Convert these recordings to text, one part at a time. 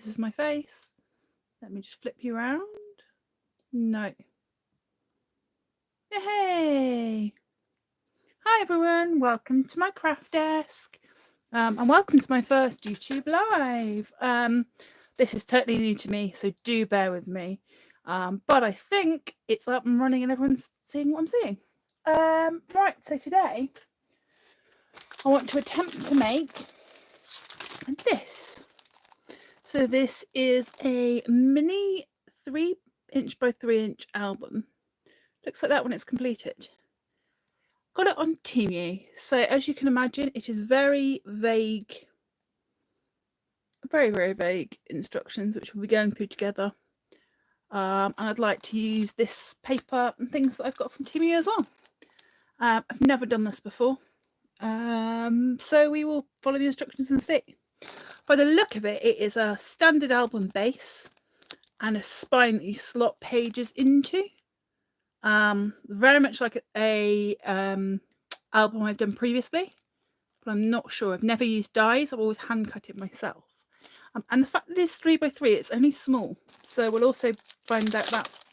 This is my face. Let me just flip you around. No. Hey! Hi everyone, welcome to my craft desk. And welcome to my first YouTube live. This is totally new to me, so do bear with me. But I think it's up and running and everyone's seeing what I'm seeing. Right, so today I want to attempt to make this. So this is a mini 3" by 3" album. Looks like that when it's completed. Got it on Temu. So as you can imagine, it is very vague, very, very vague instructions, which we'll be going through together. And I'd like to use this paper and things that I've got from Temu as well. I've never done this before. So we will follow the instructions and see. By the look of it, it is a standard album base and a spine that you slot pages into. Very much like a album I've done previously, but I'm not sure. I've never used dies. I've always hand cut it myself. And the fact that it's 3 by 3, it's only small. So we'll also find out that.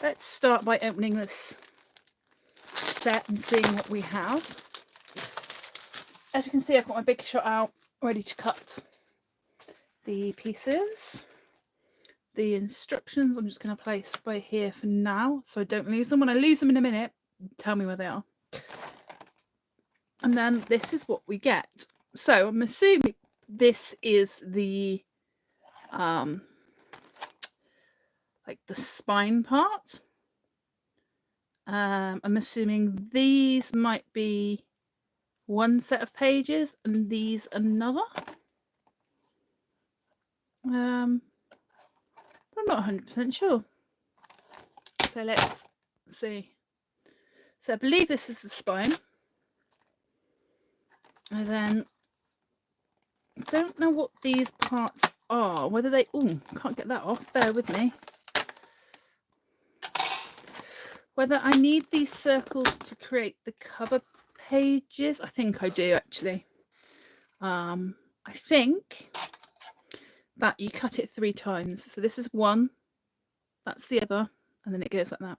Let's start by opening this set and seeing what we have. As you can see, I've got my Big Shot out, ready to cut the pieces. The instructions I'm just going to place by here for now, so I don't lose them. When I lose them in a minute, tell me where they are. And then this is what we get. So I'm assuming this is the like the spine part. I'm assuming these might be one set of pages and these another. I'm not 100% sure. So let's see. So I believe this is the spine. And then I don't know what these parts are. Whether they... Oh, can't get that off. Bear with me. Whether I need these circles to create the cover pages. I think I do, actually. I think that you cut it 3 times. So this is one. That's the other. And then it goes like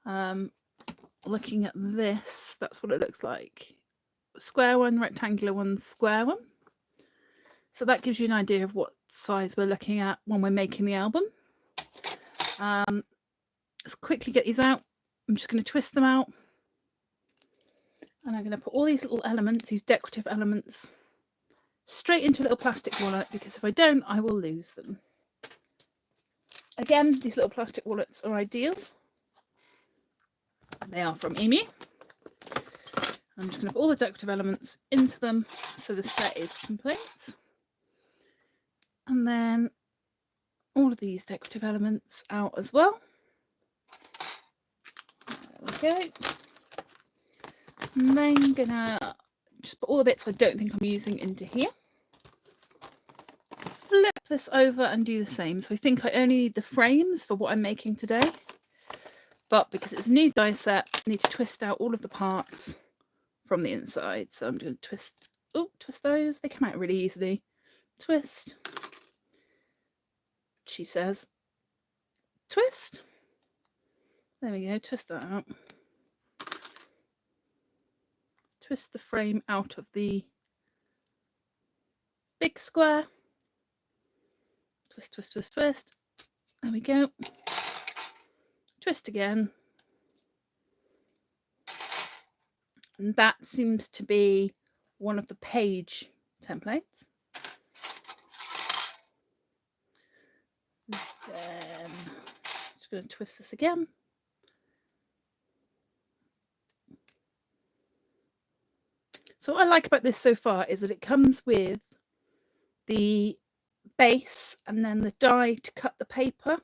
that. Looking at this, that's what it looks like. Square one, rectangular one, square one. So that gives you an idea of what size we're looking at when we're making the album. Let's quickly get these out. I'm just going to twist them out. And I'm going to put all these little elements, these decorative elements, straight into a little plastic wallet, because if I don't, I will lose them. Again, these little plastic wallets are ideal. They are from Emu. I'm just going to put all the decorative elements into them so the set is complete. And then all of these decorative elements out as well. There we go. And then I'm going to just put all the bits I don't think I'm using into here. Flip this over and do the same. So I think I only need the frames for what I'm making today. But because it's a new die set, I need to twist out all of the parts from the inside. So I'm going to twist those. They come out really easily. Twist. She says, twist. There we go. Twist that out. Twist the frame out of the big square. Twist, twist, twist, twist. There we go. Twist again. And that seems to be one of the page templates. Then just going to twist this again. So what I like about this so far is that it comes with the base and then the die to cut the paper.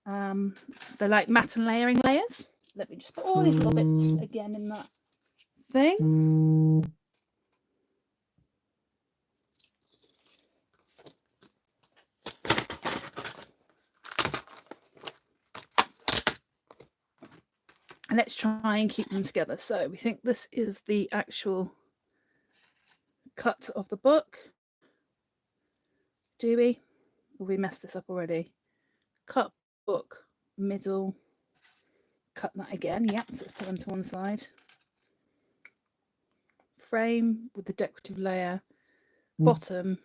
They're like matte and layering layers. Let me just put all these little bits again in that thing. And let's try and keep them together. So we think this is the actual cut of the book. Do we? Or we messed this up already? Cut book, middle, cut that again. Yep, so let's put them to one side. Frame with the decorative layer, bottom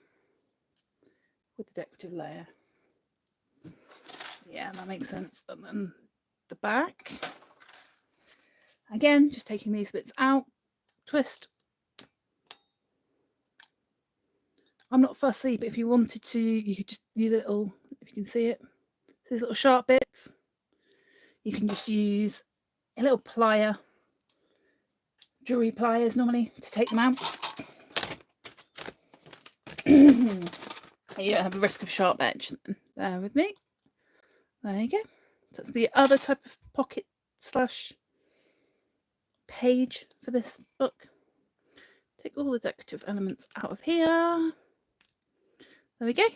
with the decorative layer. Yeah, that makes sense. And then the back. Again, just taking these bits out, twist. I'm not fussy, but if you wanted to, you could just use a little, if you can see it, these little sharp bits. You can just use a little plier, jewelry pliers normally, to take them out. You have a risk of sharp edge. Bear with me. There you go. So that's the other type of pocket / page for this book. Take all the decorative elements out of here. There we go.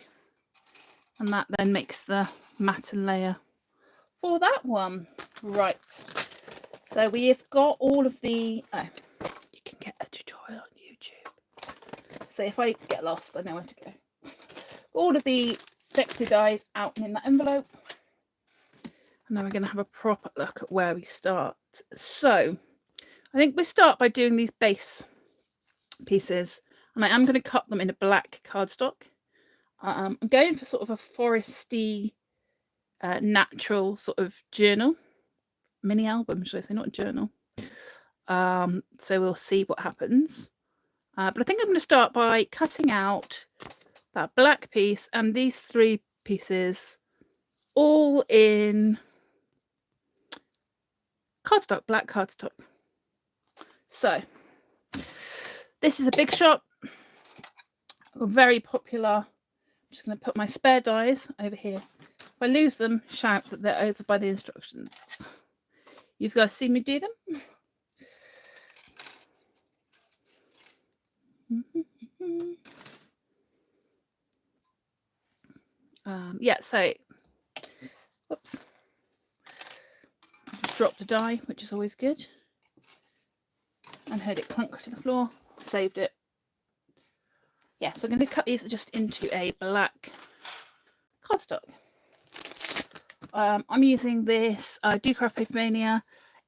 And that then makes the matte layer for that one. Right. So we have got all of the... Oh, you can get a tutorial on YouTube. So if I get lost, I know where to go. All of the decorative dies out in that envelope. And now we're going to have a proper look at where we start. So I think we start by doing these base pieces. And I am going to cut them in a black cardstock. I'm going for sort of a foresty, natural sort of journal. Mini album, should I say, not a journal. So we'll see what happens. But I think I'm going to start by cutting out that black piece and these 3 pieces all in cardstock, black cardstock. So this is a Big Shot, very popular. I'm just going to put my spare dies over here. If I lose them, shout that they're over by the instructions. You've guys seen me do them? Yeah, so, whoops. Just dropped a die, which is always good. And heard it clunk to the floor, saved it. Yeah, so I'm going to cut these just into a black cardstock. I'm using this Do-Craft Paper Mania.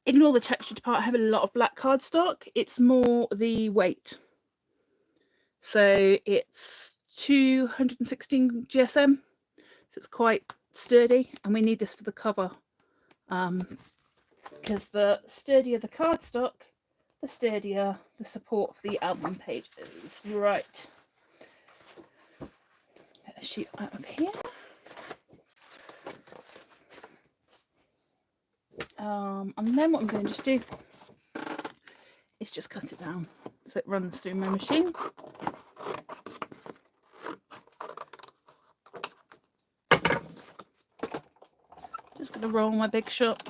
Ignore the textured part. I have a lot of black cardstock. It's more the weight. So it's 216 GSM. So it's quite sturdy. And we need this for the cover. Because the sturdier the cardstock, the sturdier the support for the album page is. Right. Get a sheet out of here. And then what I'm going to just do is just cut it down so it runs through my machine. Just going to roll my Big Shot.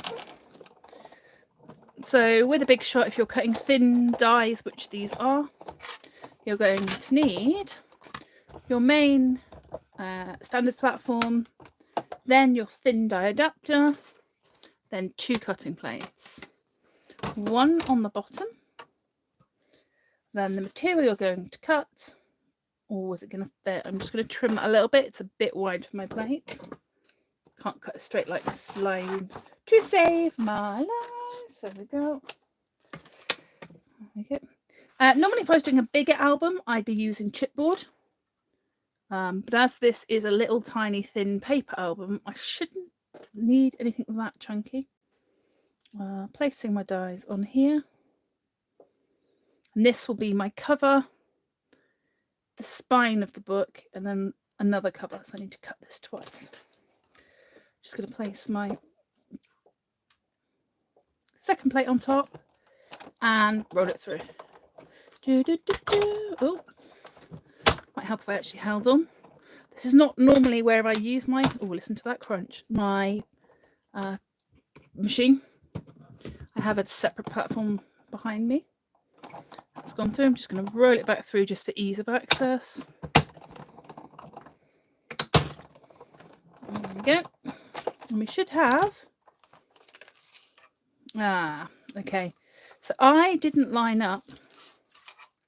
So with a Big Shot, if you're cutting thin dies, which these are, you're going to need your main standard platform, then your thin die adapter, then 2 cutting plates, 1 on the bottom, then the material you're going to cut. Or is it going to fit? I'm just going to trim that a little bit. It's a bit wide for my plate. Can't cut it straight like this line to save my life. There we go. Okay. Normally if I was doing a bigger album, I'd be using chipboard. But as this is a little tiny thin paper album, I shouldn't need anything that chunky. Placing my dies on here. And this will be my cover, the spine of the book, and then another cover. So I need to cut this twice. Just going to place my second plate on top and roll it through. Oh, might help if I actually held on. This is not normally where I use my, oh, listen to that crunch, my machine. I have a separate platform behind me. That's gone through. I'm just going to roll it back through just for ease of access. There we go. And we should have, okay. So I didn't line up.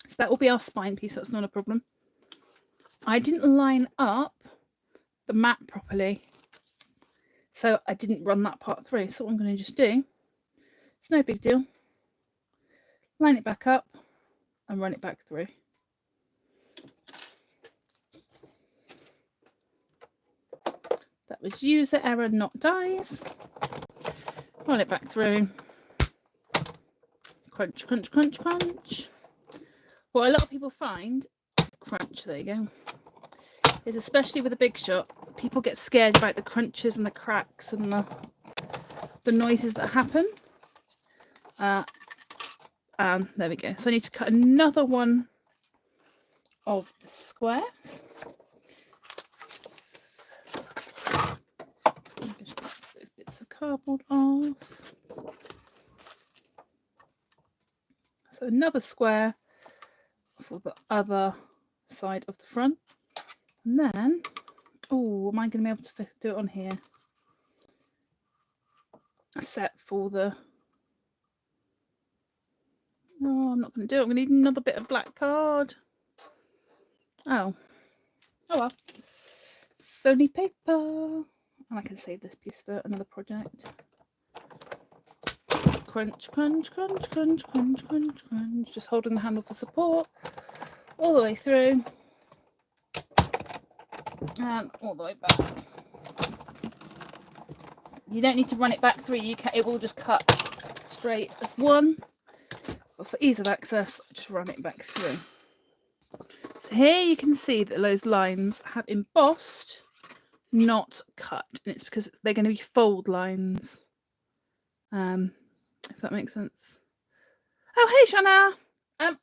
So that will be our spine piece. That's not a problem. I didn't line up the mat properly. So I didn't run that part through. So what I'm going to just do, it's no big deal. Line it back up and run it back through. That was user error, not dies. Run it back through. Crunch, crunch, crunch, crunch. What a lot of people find, crunch, there you go, is especially with a big shot, people get scared about the crunches and the cracks and the noises that happen. There we go. So I need to cut another one of the squares. Just cut those bits of cardboard off. So another square for the other side of the front. And then, oh, am I going to be able to do it on here? A set for the... Oh, I'm not going to do it. I'm going to need another bit of black card. Oh well. Sony paper. And I can save this piece for another project. Crunch, crunch, crunch, crunch, crunch, crunch, crunch. Just holding the handle for support all the way through and all the way back. You don't need to run it back through. It will just cut straight as one. But for ease of access, just run it back through. So here you can see that those lines have embossed, not cut, and it's because they're going to be fold lines. If that makes sense. Oh, hey, Shanna.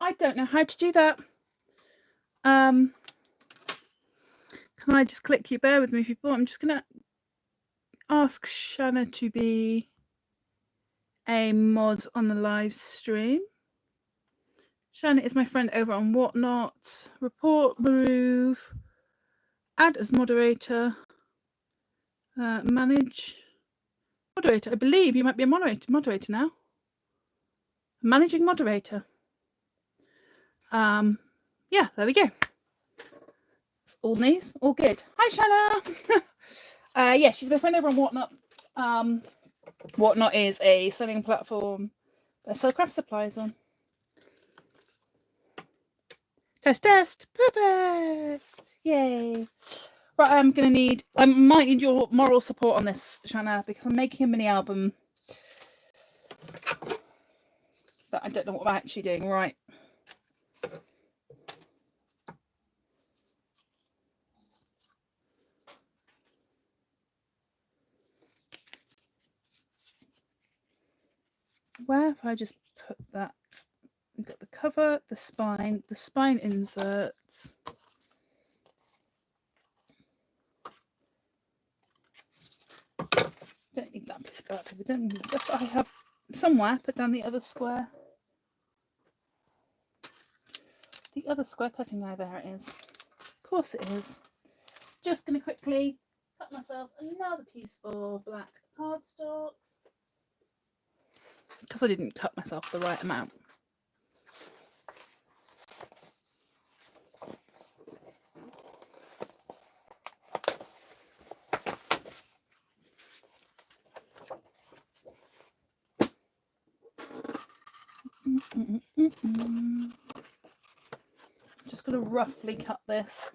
I don't know how to do that. Can I just click you? Bear with me, people. I'm just going to ask Shanna to be a mod on the live stream. Shanna is my friend over on Whatnot. Report, remove, add as moderator, manage, moderator. I believe you might be a moderator now. Managing moderator. Yeah, there we go. It's all news, all good. Hi, Shanna. Yeah, she's my friend over on Whatnot. Whatnot is a selling platform that sell craft supplies on. Test, perfect, yay. Right, I might need your moral support on this, Shanna, because I'm making a mini album that I don't know what I'm actually doing right. Where have I just put that? We've got the cover, the spine inserts. Don't need that piece of paper. We don't need the stuff I have somewhere. Put down the other square. The other square cutting knife. There it is. Of course it is. Just going to quickly cut myself another piece of black cardstock because I didn't cut myself the right amount. Just going to roughly cut this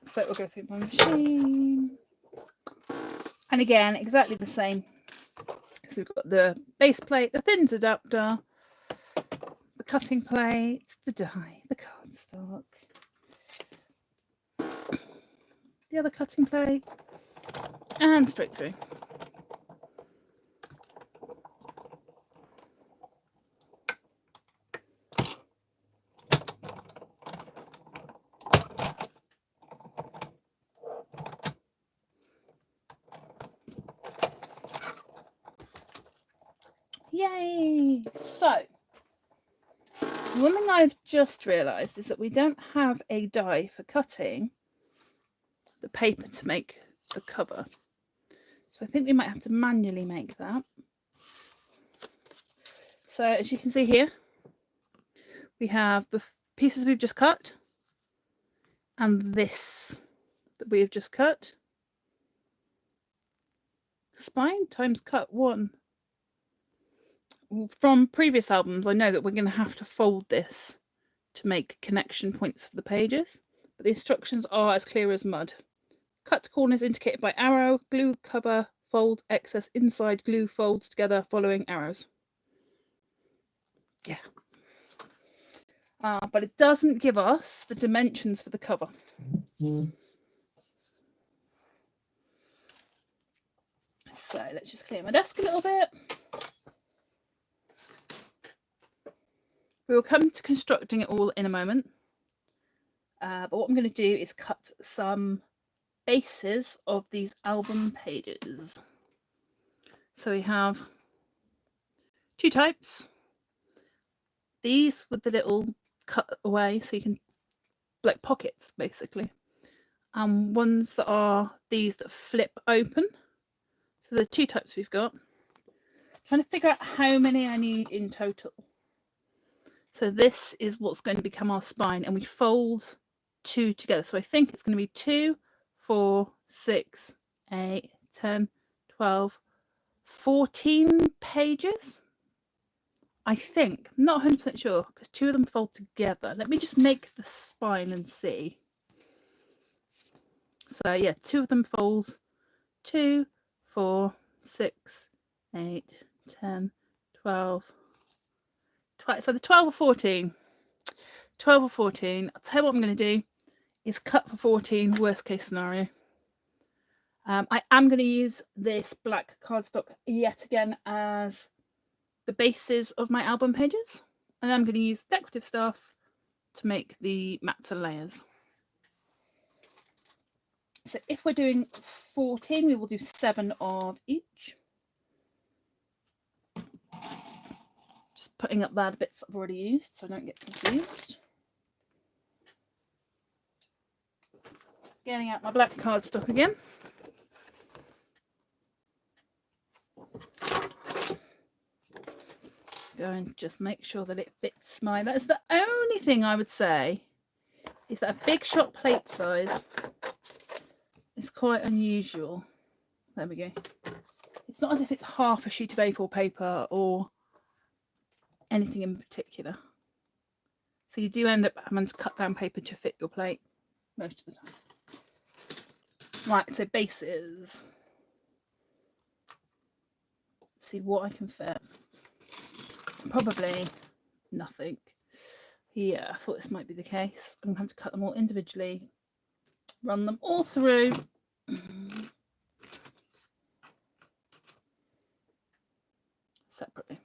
so it will go through my machine. And again, exactly the same. So we've got the base plate, the thins adapter, the cutting plate, the die, the cardstock, the other cutting plate, and straight through. Yay! So, one thing I've just realised is that we don't have a die for cutting the paper to make the cover. So I think we might have to manually make that. So as you can see here, we have the pieces we've just cut and this that that we have just cut. Spine times cut 1. From previous albums, I know that we're going to have to fold this to make connection points for the pages, but the instructions are as clear as mud. Cut corners indicated by arrow, glue cover, fold excess inside, glue folds together following arrows. Yeah. But it doesn't give us the dimensions for the cover. So let's just clear my desk a little bit. We will come to constructing it all in a moment. But what I'm going to do is cut some bases of these album pages. So we have 2 types. These with the little cut away, so you can, like pockets basically. Ones that are these that flip open. So the 2 types we've got. Trying to figure out how many I need in total. So this is what's going to become our spine, and we fold 2 together. So I think it's going to be 2, 4, 6, 8, 10, 12, 14 pages. I think. I'm not 100% sure because 2 of them fold together. Let me just make the spine and see. So yeah, 2 of them folds. 2, 4, 6, 8, 10, 12. So the 12 or 14. 12 or 14. I'll tell you what I'm going to do is cut for 14, worst case scenario. I am going to use this black cardstock yet again as the bases of my album pages, and then I'm going to use decorative stuff to make the mats and layers. So if we're doing 14, we will do 7 of each. Just putting up there the bits I've already used so I don't get confused. Getting out my black cardstock again. Go and just make sure that it fits my... That's the only thing I would say is that a big shot plate size is quite unusual. There we go. It's not as if it's half a sheet of A4 paper or anything in particular. So you do end up having to cut down paper to fit your plate most of the time. Right, so bases. Let's see what I can fit. Probably nothing. Yeah, I thought this might be the case. I'm going to have to cut them all individually, run them all through. Separately.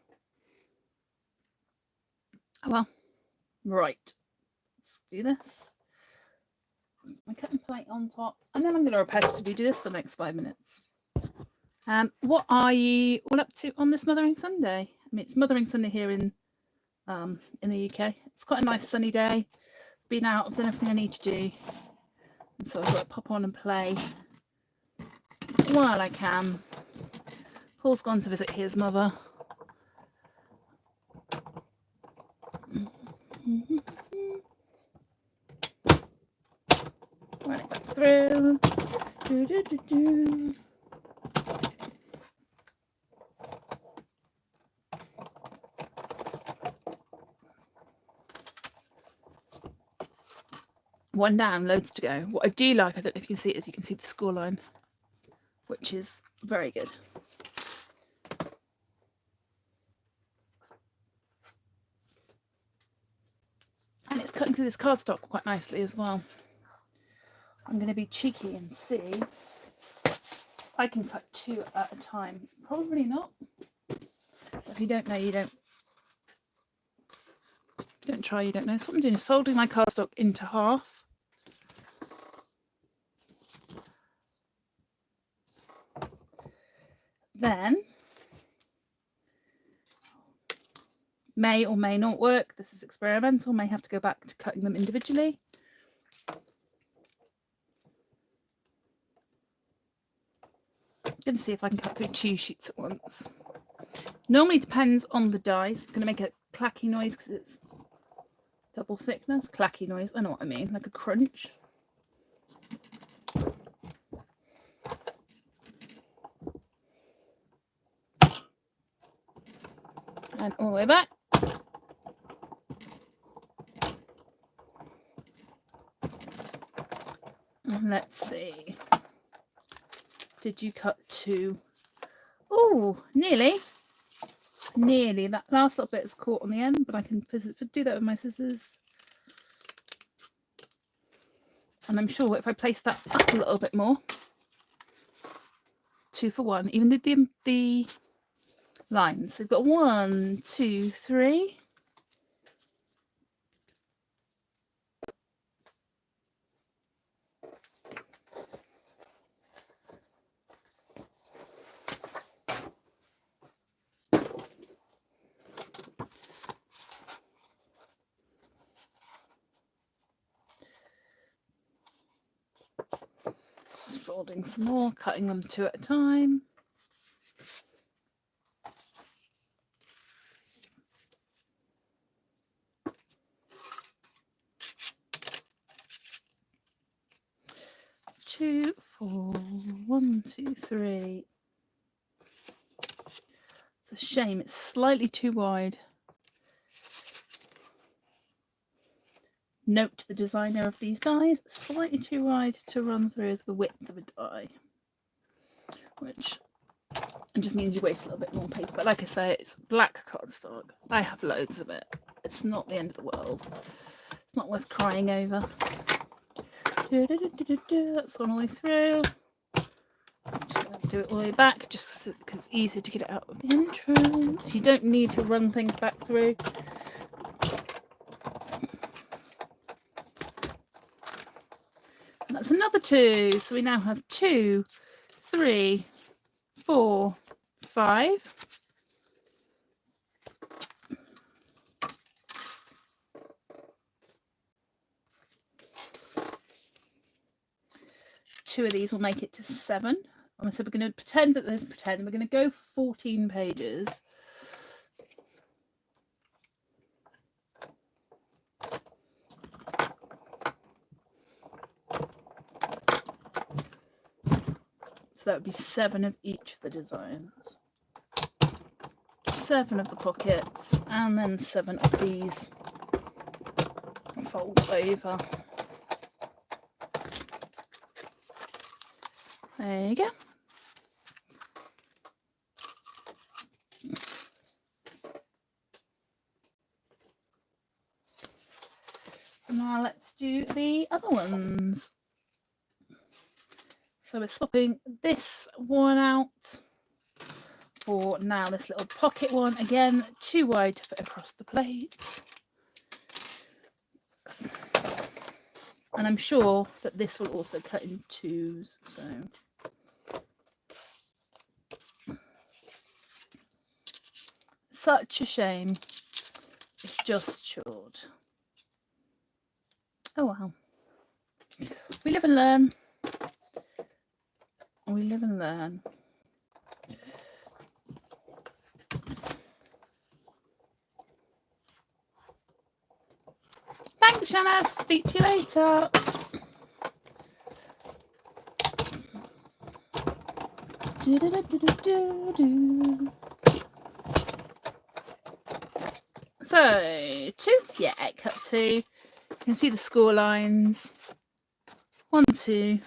Oh well. Right. Let's do this. My cutting plate on top, and then I'm going to repetitively do this for the next 5 minutes. What are you all up to on this Mothering Sunday? I mean, it's Mothering Sunday here in the UK. It's quite a nice sunny day. Been out, I've done everything I need to do, and so I've got to pop on and play while I can. Paul's gone to visit his mother. Run it back through. One down, loads to go. What I do like, I don't know if you can see it, is you can see the scoreline, which is very good. And it's cutting through this cardstock quite nicely as well. I'm going to be cheeky and see if I can cut 2 at a time. Probably not. If you don't know, you don't. Don't try, you don't know. So what I'm doing is folding my cardstock into half. Then, may or may not work. This is experimental. May have to go back to cutting them individually. I'm going to see if I can cut through 2 sheets at once. Normally depends on the dies. It's going to make a clacky noise because it's double thickness. Clacky noise. I know what I mean. Like a crunch. And all the way back. And let's see. Did you cut 2? Oh, nearly. Nearly. That last little bit is caught on the end, but I can do that with my scissors. And I'm sure if I place that up a little bit more, 2 for 1. Even did the lines. So we've got 1, 2, 3. Just folding some more, cutting them 2 at a time. Two, 4, 1, 2, 3. It's a shame, it's slightly too wide. Note to the designer of these dies, slightly too wide to run through as the width of a die, which just means you waste a little bit more paper. But like I say, it's black cardstock. I have loads of it. It's not the end of the world. It's not worth crying over. That's gone all the way through. I'm just going to do it all the way back just because it's easier to get it out of the entrance. You don't need to run things back through. And that's another 2. So we now have 2, 3, 4, 5. Two of these will make it to 7. So we're going to pretend that we're going to go 14 pages. So that would be 7 of each of the designs. 7 of the pockets, and then 7 of these fold over. There you go. Now let's do the other ones. So we're swapping this one out for now this little pocket one. Again, too wide to fit across the plate. And I'm sure that this will also cut in 2s. So such a shame. It's just short. Oh well. We live and learn. We live and learn. Thanks, Shanna. Speak to you later. So 2, yeah, cut 2. You can see the score lines. 1, 2.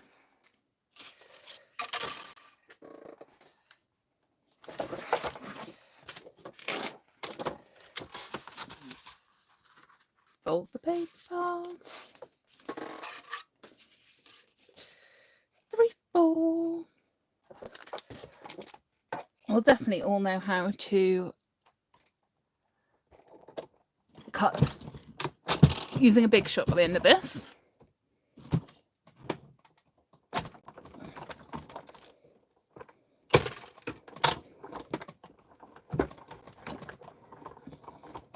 Fold the paper. 3, 4. We'll definitely all know how to cut using a big shot by the end of this.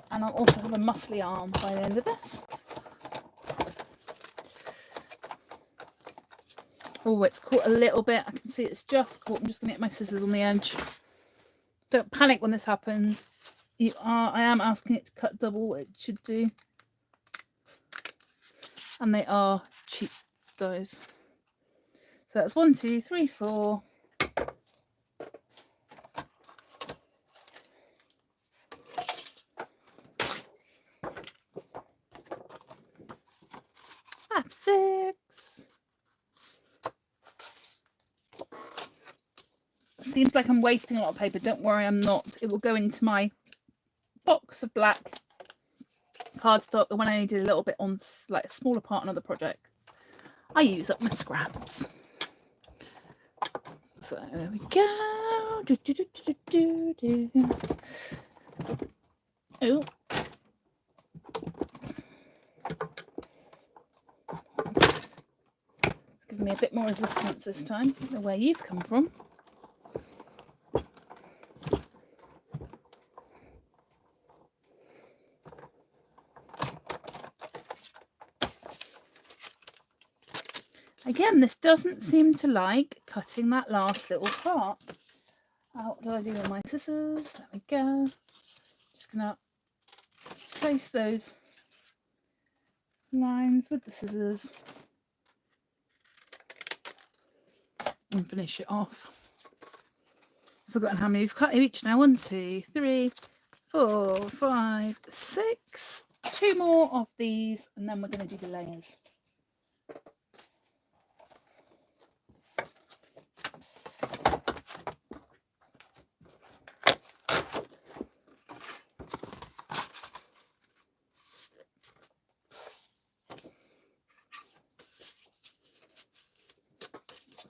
And I'll also have a muscly arm by the end of this. Oh, it's caught a little bit. I can see it's just caught. I'm just going to get my scissors on the edge. Don't panic when this happens. I am asking it to cut double. It should do. And they are cheap dies. So that's 1, 2, 3, 4. seems like I'm wasting a lot of paper. Don't worry, I'm not. It will go into my box of black cardstock, and when I need a little bit on like a smaller part on other projects, I use up my scraps. So there we go. Oh. Give me a bit more resistance this time than where you've come from. Again, this doesn't seem to like cutting that last little part. What do I do with my scissors? There we go. Just gonna trace those lines with the scissors and finish it off. I've forgotten how many we've cut each now. 1, 2, 3, 4, 5, 6. 2 more of these, and then we're going to do the layers.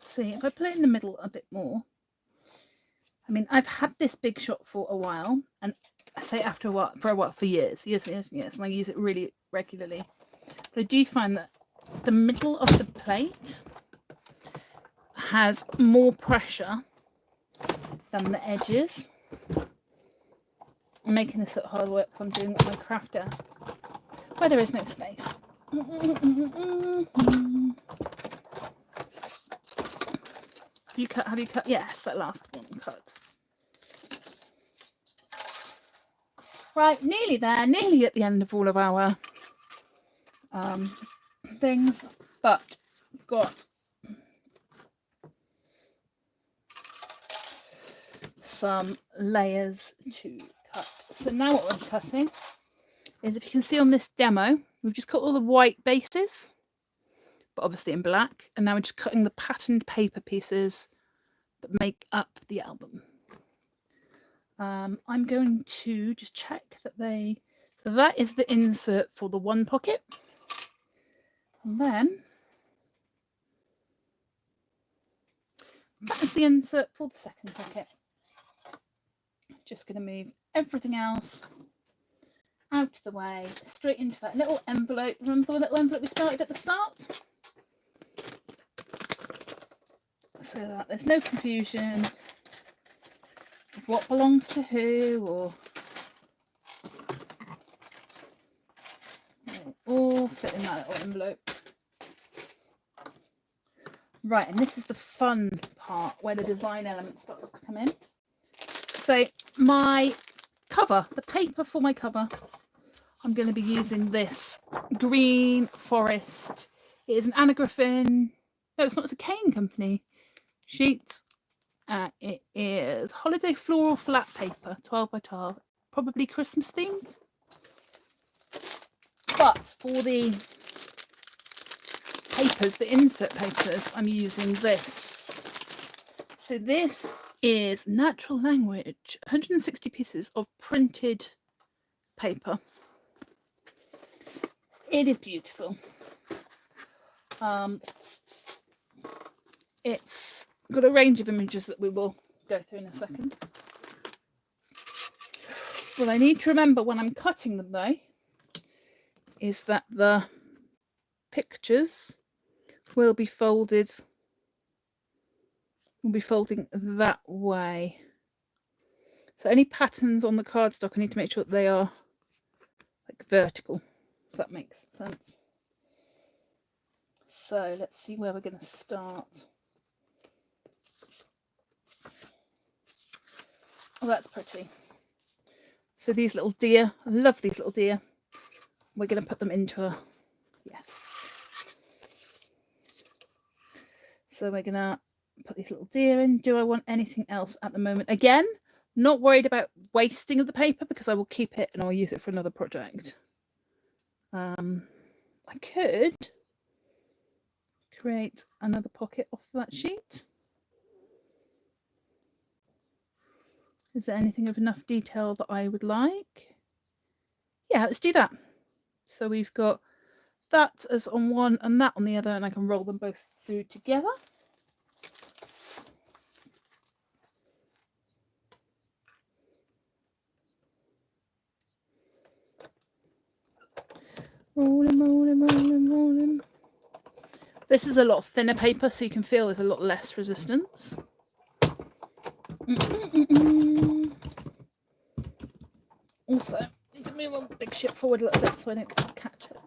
See, if I put it in the middle a bit more, I mean, I've had this big shot for a while, and I say after a while, for years, and I use it really regularly. But I do find that the middle of the plate has more pressure than the edges. I'm making this look hard work because I'm doing it on my craft desk, where there is no space. Have you cut? Yes, that last one cut. Right, nearly there, nearly at the end of all of our things, but we've got some layers to cut. So now what we're cutting is, if you can see on this demo, we've just cut all the white bases, but obviously in black, and now we're just cutting the patterned paper pieces that make up the album. I'm going to just check that so that is the insert for the one pocket, and then that is the insert for the second pocket. Just going to move everything else out of the way, straight into that little envelope. Remember the little envelope we started at the start? So that there's no confusion of what belongs to who, or all fit in that little envelope. Right, and this is the fun part where the design element starts to come in. So my cover, the paper for my cover, I'm going to be using this green forest. It is an Anagraphine. No, it's not. It's a Cane Company sheet. It is holiday floral flat paper, 12 by 12, probably Christmas themed. But for the papers, the insert papers, I'm using this. So this is Natural Language, 160 pieces of printed paper. It is beautiful. It's got a range of images that we will go through in a second. What I need to remember when I'm cutting them, though, is that the pictures will be folding that way. So any patterns on the cardstock, I need to make sure that they are like vertical, if that makes sense. So let's see where we're going to start. Oh, that's pretty. So these little deer, I love these little deer. We're going to put them into a, yes. So we're going to put these little deer in. Do I want anything else at the moment? Again, not worried about wasting of the paper because I will keep it and I'll use it for another project. I could create another pocket off that sheet. Is there anything of enough detail that I would like? Yeah, let's do that. So we've got that as on one and that on the other, and I can roll them both through together. Rolling, rolling, rolling, rolling. This is a lot thinner paper, so you can feel there's a lot less resistance. Also, need to move my big ship forward a little bit so I don't catch it.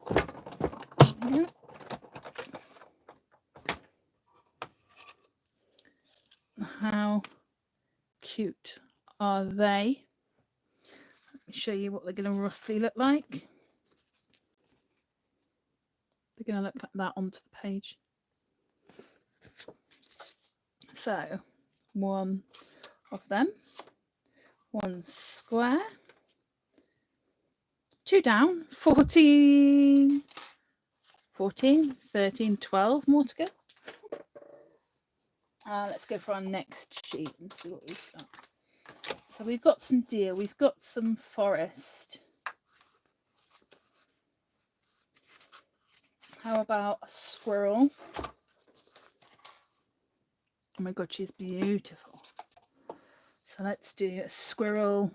How cute are they? Let me show you what they're going to roughly look like. They're going to look like that onto the page. So, one of them, one square, two down, 14, 13, 12 more to go. Let's go for our next sheet and see what we've got. So we've got some deer, we've got some forest. How about a squirrel? Oh my god, she's beautiful. So let's do a squirrel.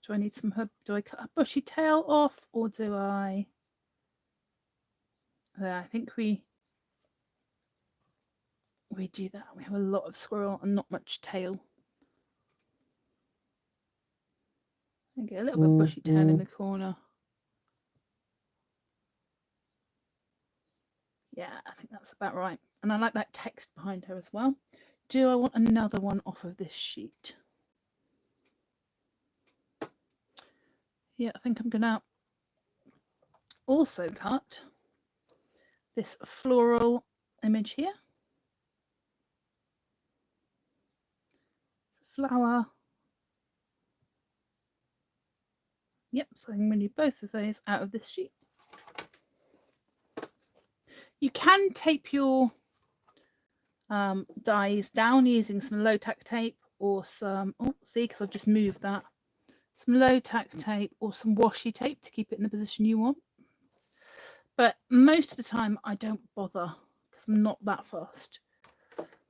Do I need some herb? Do I cut a bushy tail off, or do I? I think we do that. We have a lot of squirrel and not much tail. I get a little bit of bushy tail in the corner. Yeah, I think that's about right. And I like that text behind her as well. Do I want another one off of this sheet? Yeah, I think I'm gonna also cut this floral image here. Flower. Yep, so I'm going to do both of those out of this sheet. You can tape your dies down using some low tack tape or some, oh, see, because I've just moved that. Some low tack tape or some washi tape to keep it in the position you want. But most of the time I don't bother because I'm not that fast.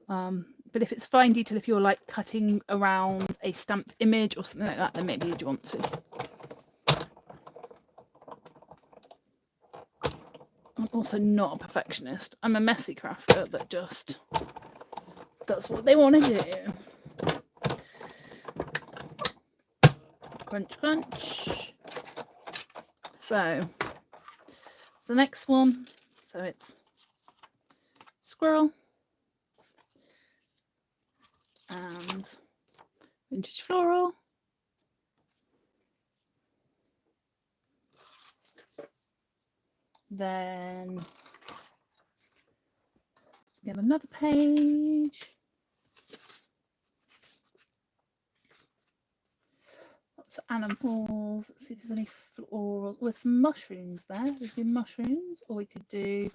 But if it's fine detail, if you're like cutting around a stamped image or something like that, then maybe you'd want to. I'm also not a perfectionist. I'm a messy crafter that just does what they want to do. Crunch, crunch. So it's the next one. So it's squirrel and vintage floral. Then let's get another page. Lots of animals. Let's see if there's any florals. With some mushrooms there. We could do mushrooms, or we could do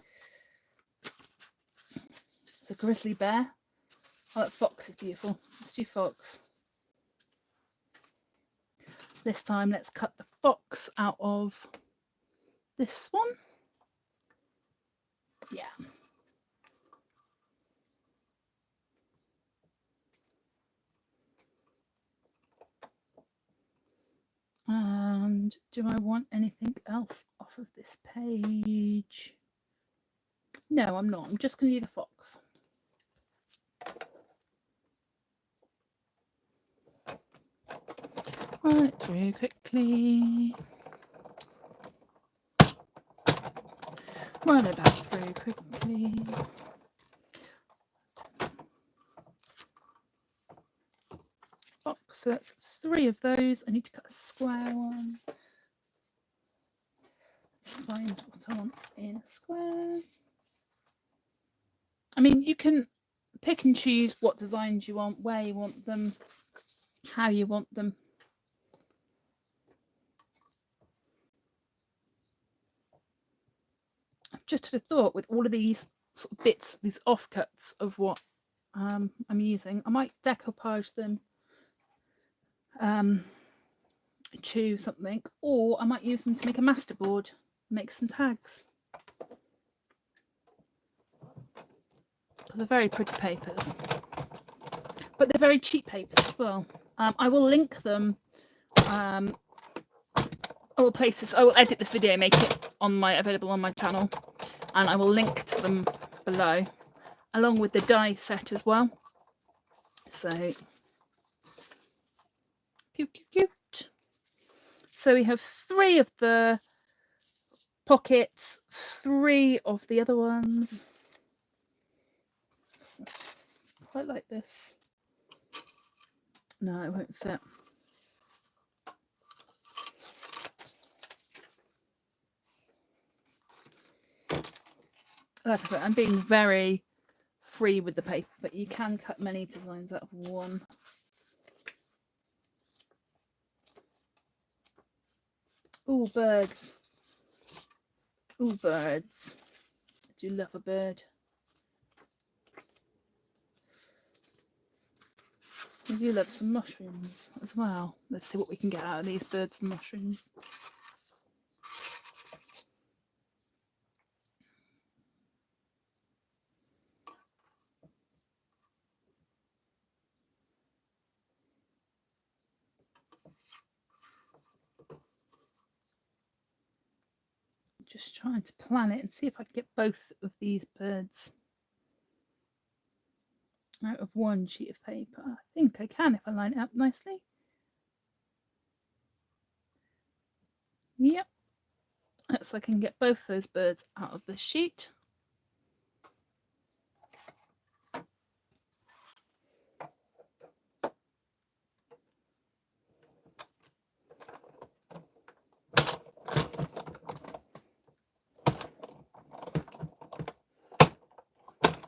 the grizzly bear. Oh, that fox is beautiful. Let's do fox. This time, let's cut the fox out of this one. Yeah. And do I want anything else off of this page? No, I'm not. I'm just going to do the fox. Run it through quickly. Run it back through quickly. Fox, so that's 3 of those. I need to cut a square one. Let's find what I want in a square. I mean, you can pick and choose what designs you want, where you want them, how you want them. I've just had a thought with all of these sort of bits, these offcuts of what I'm using. I might decoupage them to something, or I might use them to make a masterboard, make some tags. They're very pretty papers, but they're very cheap papers as well. I will link them. I will place this. I will edit this video, make it available on my channel, and I will link to them below, along with the die set as well. So cute. So we have 3 of the pockets, 3 of the other ones. Quite like this. No, it won't fit. Like I said, I'm being very free with the paper, but you can cut many designs out of one. Oh, birds. Oh, birds. I do love a bird. I do love some mushrooms as well. Let's see what we can get out of these birds and mushrooms. Just trying to plan it and see if I can get both of these birds out of one sheet of paper. I think I can if I line it up nicely. Yep. Looks like I can get both those birds out of the sheet.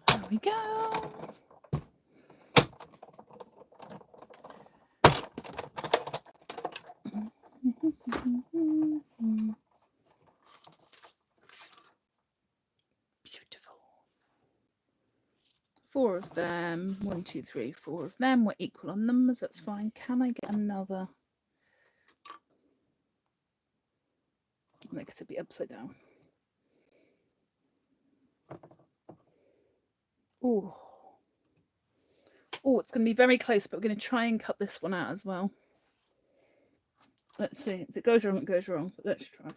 There we go. Beautiful. 4 of them. 1, 2, 3, 4 of them. We're equal on numbers. That's fine. Can I get another? Because it'll be upside down. Oh, it's going to be very close, but we're going to try and cut this one out as well. Let's see. If it goes wrong, it goes wrong. But let's try.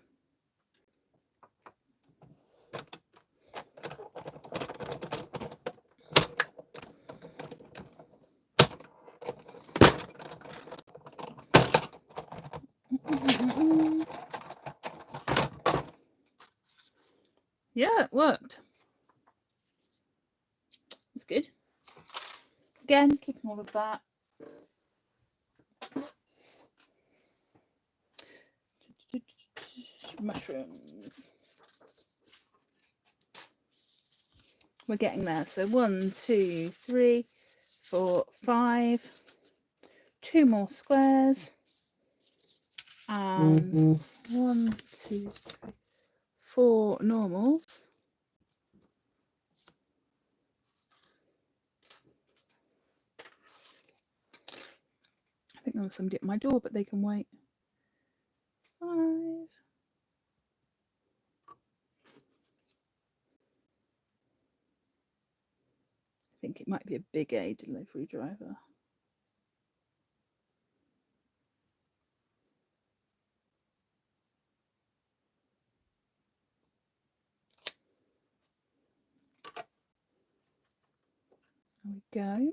Yeah, it worked. It's good. Again, keeping all of that. Mushrooms. We're getting there. So 1, 2, 3, 4, 5. 2 more squares. And 1, 2, 3, 4 normals. I think there was somebody at my door, but they can wait. 5. I think it might be a big A delivery driver. There we go.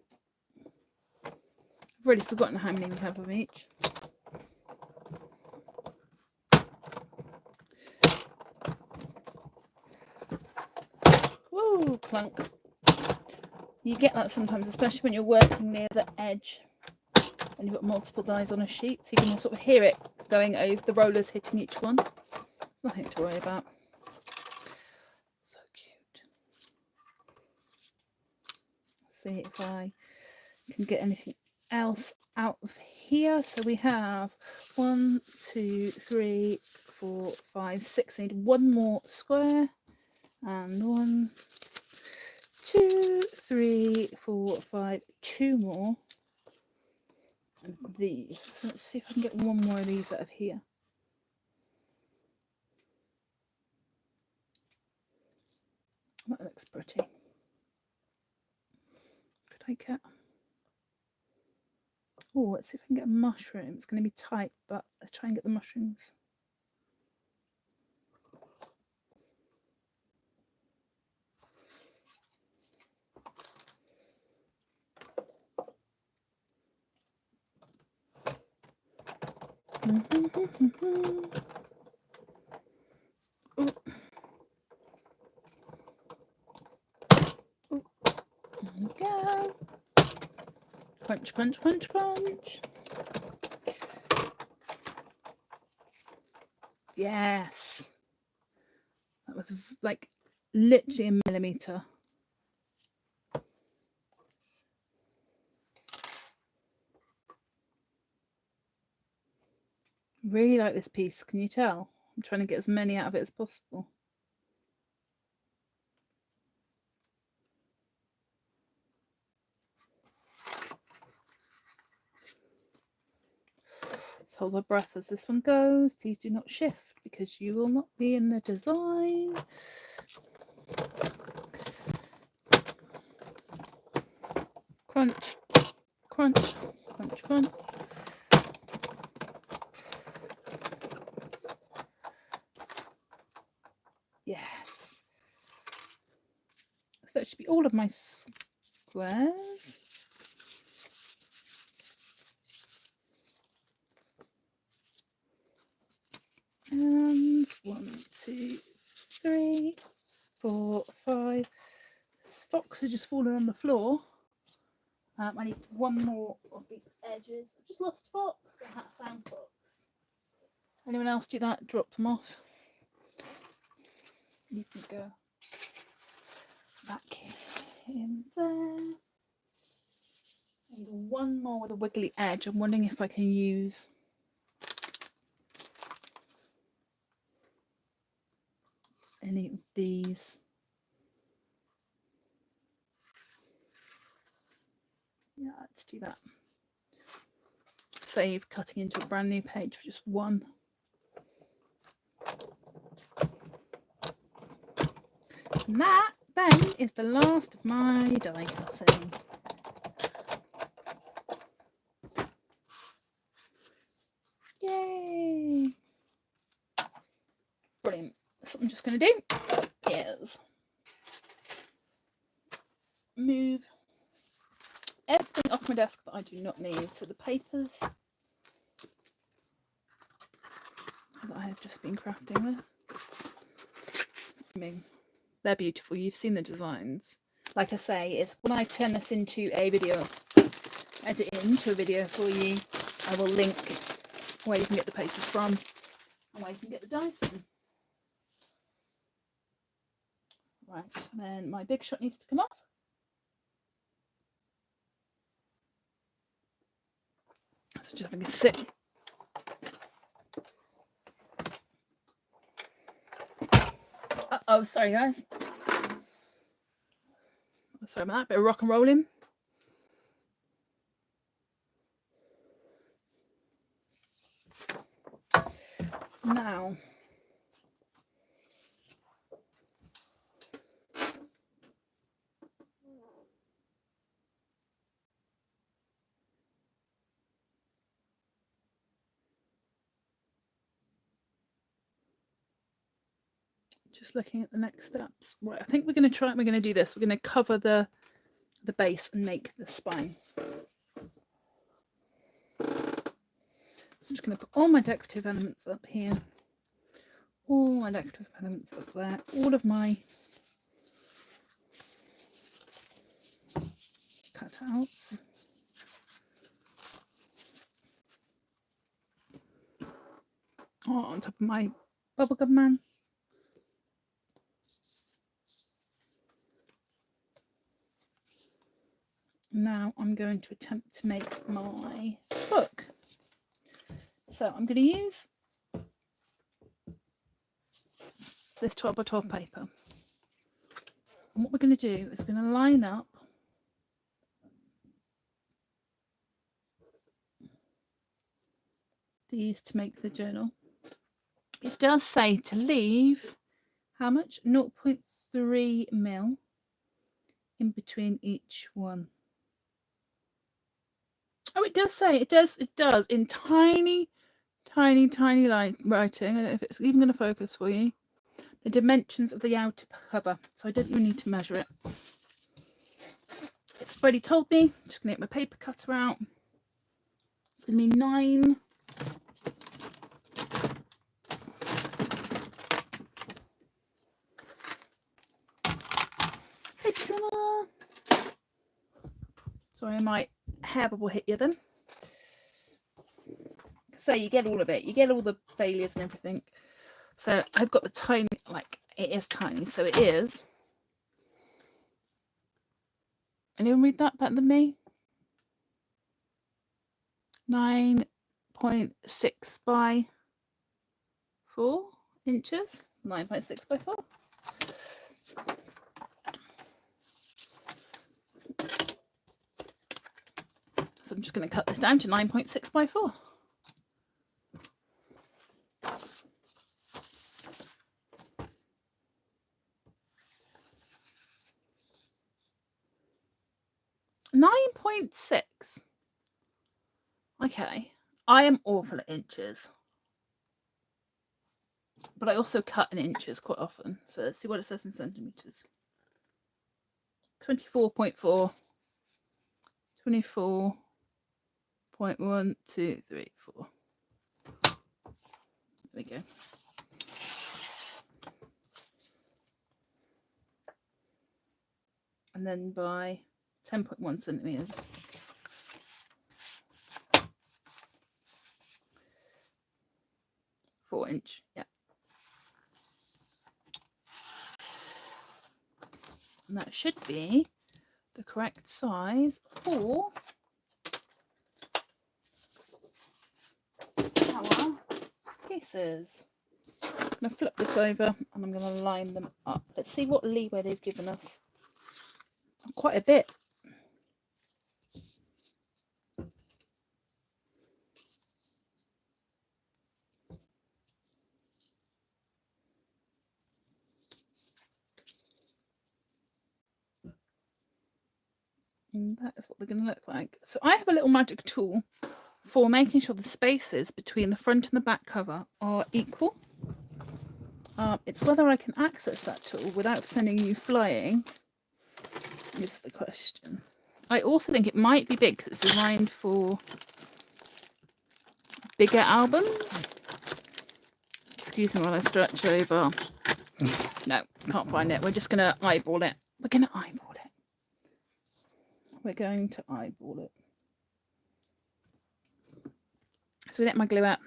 I've already forgotten how many we have of each. Whoa, clunk. You get that sometimes, especially when you're working near the edge and you've got multiple dies on a sheet, so you can sort of hear it going over the rollers hitting each one. Nothing to worry about. So cute. Let's see if I can get anything else out of here. So we have 1, 2, 3, 4, 5, 6. I need 1 more square. And 1, 2, 3, 4, 5, 2 more of these. So let's see if I can get one more of these out of here. That looks pretty. Could I get... Oh, let's see if I can get a mushroom. It's going to be tight, but let's try and get the mushrooms. Oh. Oh. There we go. Crunch, crunch, crunch, crunch. Yes. That was like literally a millimetre. Really like this piece, can you tell? I'm trying to get as many out of it as possible. Let's hold our breath as this one goes. Please do not shift because you will not be in the design. Crunch, crunch, crunch, crunch. Yes. So that should be all of my squares. And 1, 2, 3, 4, 5. This fox has just fallen on the floor. I need one more of the edges. I've just lost fox. I found fox. Anyone else do that? Drop them off. You can go back in there. I need one more with a wiggly edge. I'm wondering if I can use any of these. Yeah, let's do that. Save cutting into a brand new page for just one. And that then is the last of my die cutting. Yay! Brilliant. So what I'm just going to do is move everything off my desk that I do not need. So the papers that I have just been crafting with. I mean, they're beautiful. You've seen the designs. Like I say, it's when I turn this into a video, edit it into a video for you, I will link where you can get the papers from and where you can get the dies from. Right, then my big shot needs to come off. So just having a sip. Oh, sorry guys. Sorry about that, bit of rock and rolling. Now, just looking at the next steps. Right, I think we're going to do this. We're going to cover the base and make the spine. So I'm just going to put all my decorative elements up here. All my decorative elements up there. All of my cutouts. Oh, on top of my bubblegum man. Now I'm going to attempt to make my book. So I'm going to use this 12 by 12 paper. And what we're going to do is we're going to line up these to make the journal. It does say to leave how much? 0.3 mil in between each one. Oh, it does say, it does in tiny line writing. I don't know if it's even going to focus for you. The dimensions of the outer cover. So I don't even need to measure it. It's already told me. I'm just going to get my paper cutter out. It's going to be 9. Paper trimmer. Sorry, my hair bubble hit you then. So you get all of it. You get all the failures and everything. So I've got the tiny, like, it is tiny. So it is. Anyone read that better than me? 9.6 by 4 inches. 9.6 by 4. So I'm just going to cut this down to 9.6 by 4. .6. Okay, I am awful at inches, but I also cut in inches quite often. So let's see what it says in centimeters. 24.4, 24.1, 2, 3, 4. There we go. And then by 10.1 centimeters. .4" yeah. And that should be the correct size for our pieces. I'm going to flip this over and I'm going to line them up. Let's see what leeway they've given us. Quite a bit. And that is what they're going to look like. So I have a little magic tool for making sure the spaces between the front and the back cover are equal. It's whether I can access that tool without sending you flying is the question. I also think it might be big because it's designed for bigger albums. Excuse me while I stretch over. No, can't find it. We're just going to eyeball it. We're going to eyeball it. We're going to eyeball it. So get my glue out.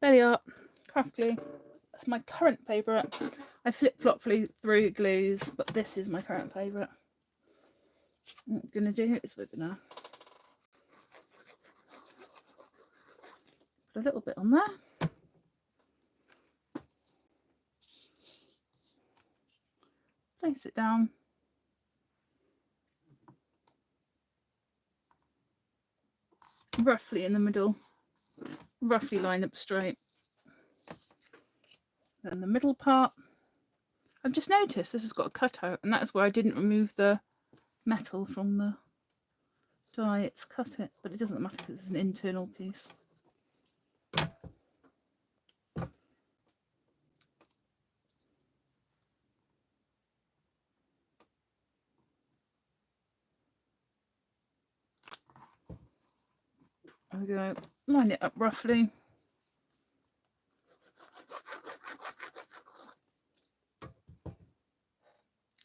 Belly up, craft glue. That's my current favourite. I flip-flop through glues, but this is my current favourite. What I'm going to do is we're going to put a little bit on there. Place it down. Roughly in the middle. Roughly line up straight. Then the middle part. I've just noticed this has got a cutout, and that's where I didn't remove the metal from the die. It's cut it, but it doesn't matter because it's an internal piece. There we go. Line it up roughly.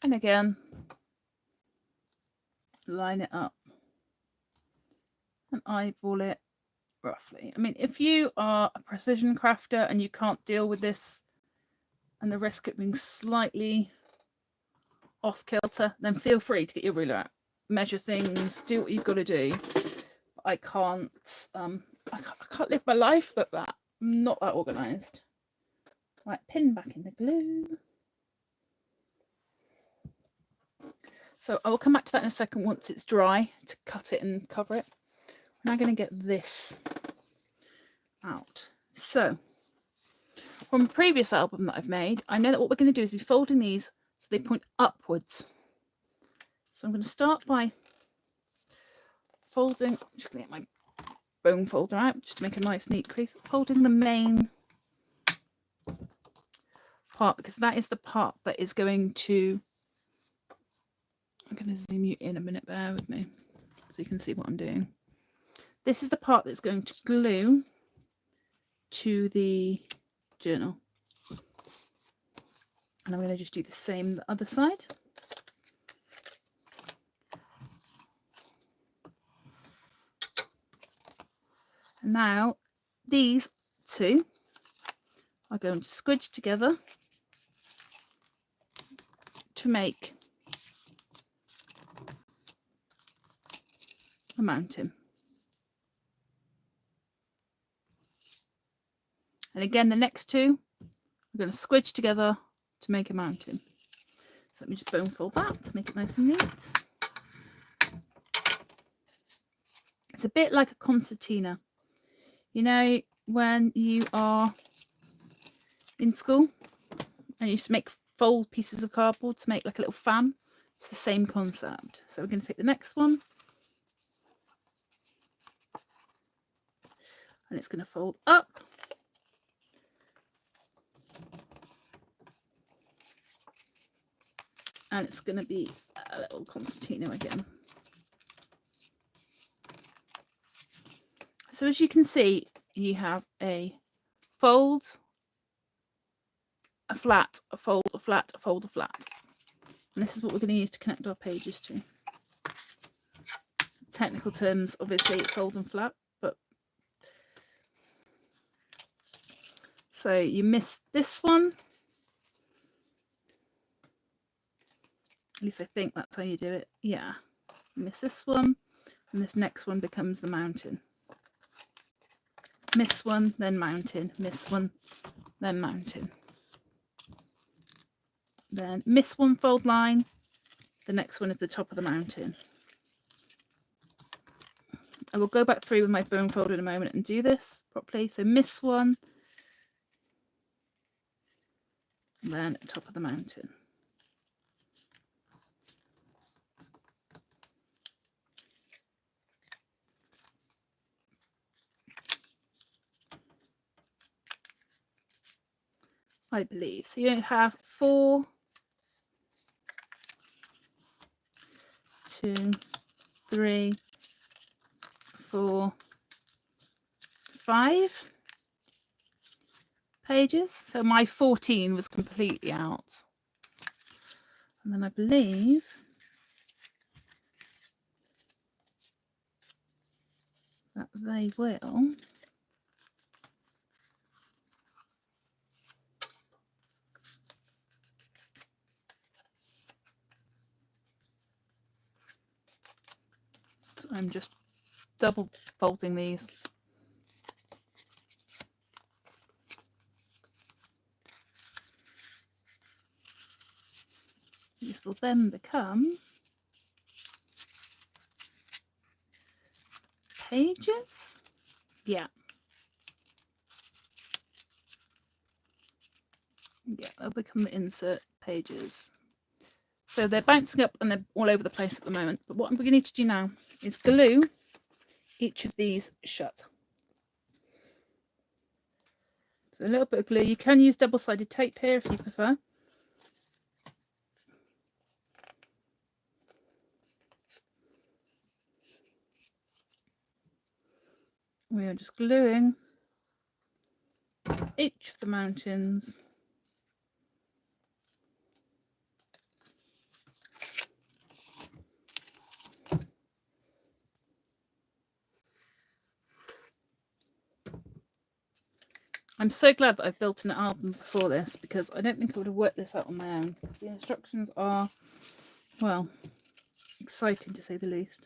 And again, line it up and eyeball it roughly. I mean, if you are a precision crafter and you can't deal with this and the risk of being slightly off kilter, then feel free to get your ruler out, measure things, do what you've got to do. I can't live my life like that. I'm not that organised. Right, pin back in the glue. So I will come back to that in a second once it's dry to cut it and cover it. I'm now going to get this out. So from a previous album that I've made, I know that what we're going to do is be folding these so they point upwards. So I'm going to start by folding, I'm just going to get my bone folder out just to make a nice neat crease, folding the main part, because that is the part that is going to, I'm going to zoom you in a minute, bear with me so you can see what I'm doing. This is the part that's going to glue to the journal, and I'm going to just do the same the other side. And now these two are going to squidge together to make a mountain. And again, the next two are going to squidge together to make a mountain. So let me just bone fold that to make it nice and neat. It's a bit like a concertina. You know, when you are in school and you used to make fold pieces of cardboard to make like a little fan, it's the same concept. So we're going to take the next one and it's going to fold up. And it's going to be a little concertina again. So as you can see, you have a fold, a flat, a fold, a flat, a fold, a flat. And this is what we're going to use to connect our pages to. Technical terms, obviously, fold and flat, but so you miss this one. At least I think that's how you do it. Yeah. You miss this one, and this next one becomes the mountain. Miss one, then mountain. Miss one, then mountain. Then miss one fold line. The next one is the top of the mountain. I will go back through with my bone folder in a moment and do this properly. So miss one, and then top of the mountain. I believe. So you have 4, 2, 3, 4, 5 pages. So my 14 was completely out. And then I believe that they will I'm just double folding these. These will then become pages. Yeah. Yeah, they'll become the insert pages. So they're bouncing up and they're all over the place at the moment. But what I'm going to need to do now is glue each of these shut. So a little bit of glue. You can use double-sided tape here if you prefer. We are just gluing each of the mountains . I'm so glad that I've built an album before this, because I don't think I would have worked this out on my own. The instructions are, well, exciting to say the least.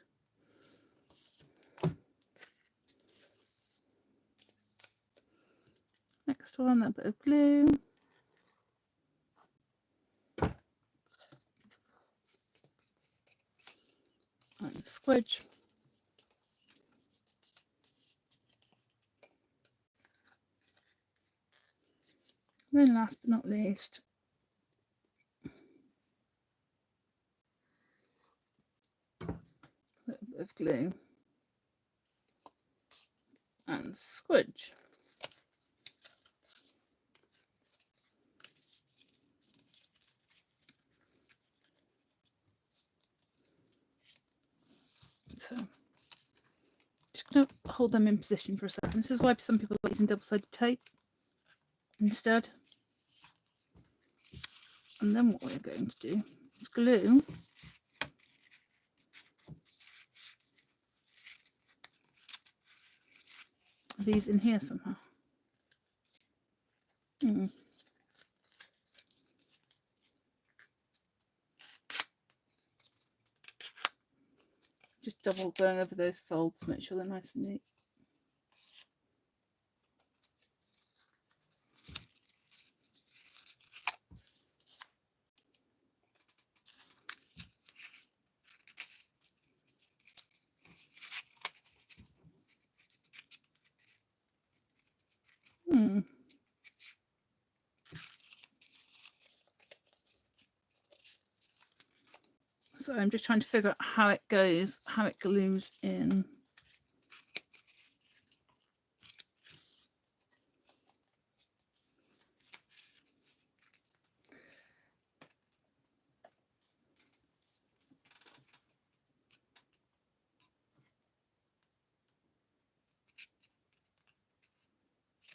Next one, a bit of glue. And squidge. then last but not least, a little bit of glue and squidge. So just going to hold them in position for a second. This is why some people are using double-sided tape instead. And then what we're going to do is glue these in here somehow. Just double going over those folds to make sure they're nice and neat. So I'm just trying to figure out how it goes, how it glues in.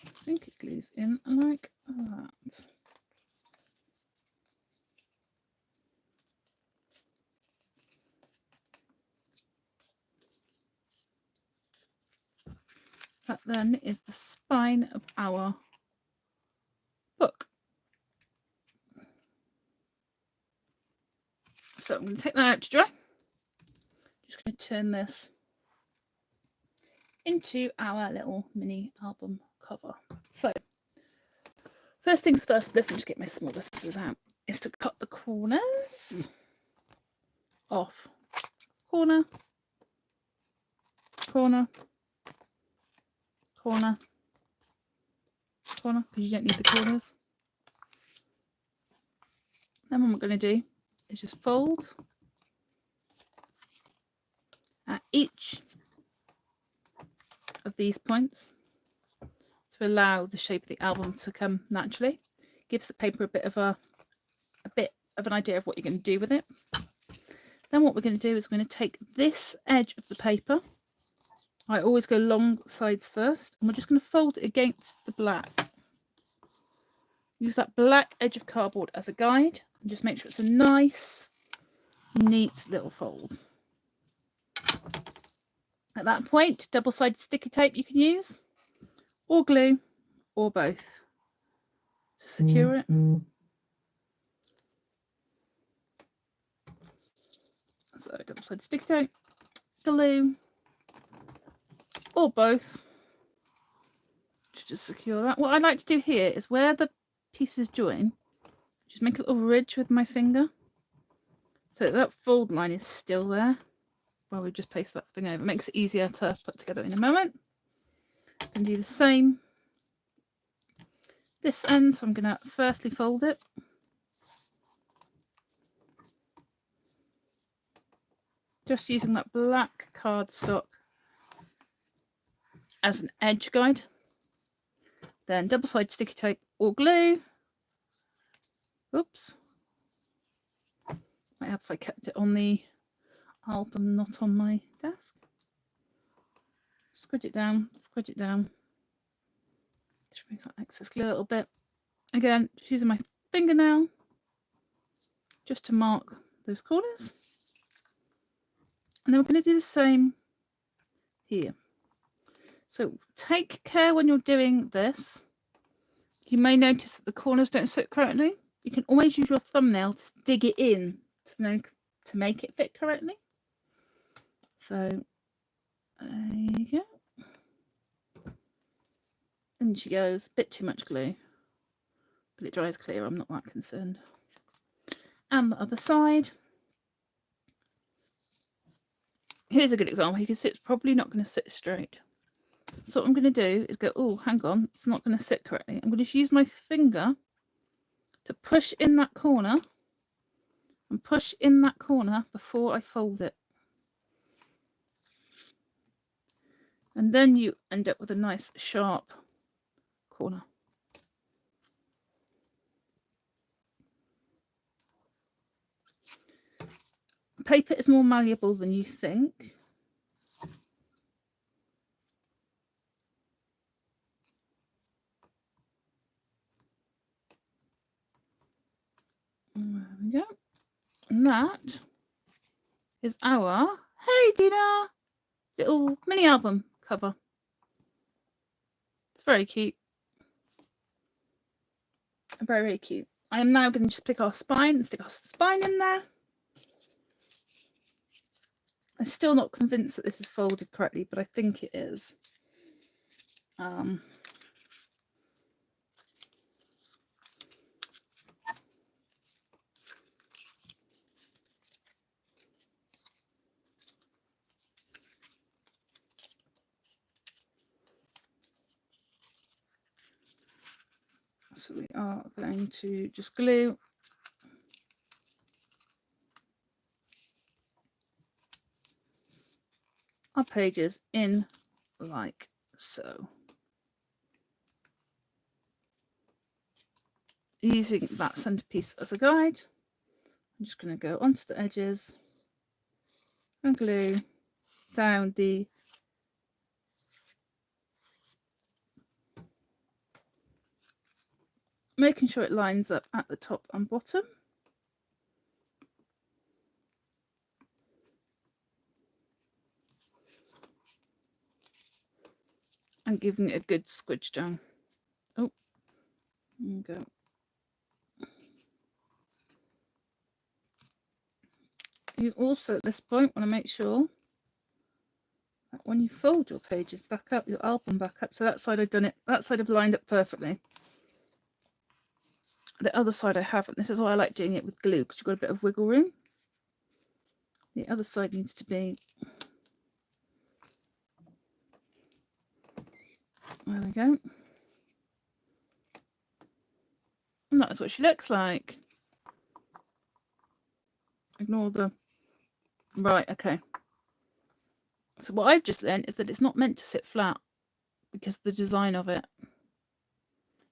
I think it glues in like that. That then is the spine of our book. So I'm going to take that out to dry. Just going to turn this into our little mini album cover. So first things first, let's just get my smaller scissors out, is to cut the corners off. Corner, corner, corner, corner, because you don't need the corners. Then what we're going to do is just fold at each of these points to allow the shape of the album to come naturally. Gives the paper a bit of an idea of what you're going to do with it. Then what we're going to do is we're going to take this edge of the paper. I always go long sides first, and we're just going to fold it against the black. Use that black edge of cardboard as a guide, and just make sure it's a nice, neat little fold. At that point, double-sided sticky tape you can use, or glue, or both to secure it. So double-sided sticky tape, glue, or both to just secure that. What I like to do here is where the pieces join, just make a little ridge with my finger so that fold line is still there while we just paste that thing over. It makes it easier to put together in a moment. And do the same this end. So I'm going to firstly fold it. Just using that black cardstock as an edge guide. Then double-sided sticky tape or glue. Oops. Might have if I kept it on the album, not on my desk. Squidge it down, squidge it down. Just remove that excess glue a little bit. Again, just using my fingernail just to mark those corners. And then we're going to do the same here. So take care when you're doing this. You may notice that the corners don't sit correctly. You can always use your thumbnail to dig it in to make it fit correctly. So there you go. And she goes, a bit too much glue, but it dries clear. I'm not that concerned. And the other side. Here's a good example. You can see it's probably not going to sit straight. So what I'm going to do is go, oh, hang on, it's not going to sit correctly. I'm going to use my finger to push in that corner and push in that corner before I fold it. And then you end up with a nice sharp corner. Paper is more malleable than you think. There we go. And that is our, hey Dina, little mini album cover. It's very cute. Very, very cute. I am now going to just pick our spine and stick our spine in there. I'm still not convinced that this is folded correctly, but I think it is. So we are going to just glue our pages in like so. Using that centerpiece as a guide, I'm just going to go onto the edges and glue down the making sure it lines up at the top and bottom. And giving it a good squidge down. Oh, there you go. You also at this point want to make sure that when you fold your pages back up, your album back up, so that side I've done it, that side I've lined up perfectly. The other side I haven't. This is why I like doing it with glue, because you've got a bit of wiggle room. The other side needs to be, there we go. And that's what she looks like. Ignore the, right, okay. So what I've just learned is that it's not meant to sit flat because of the design of it.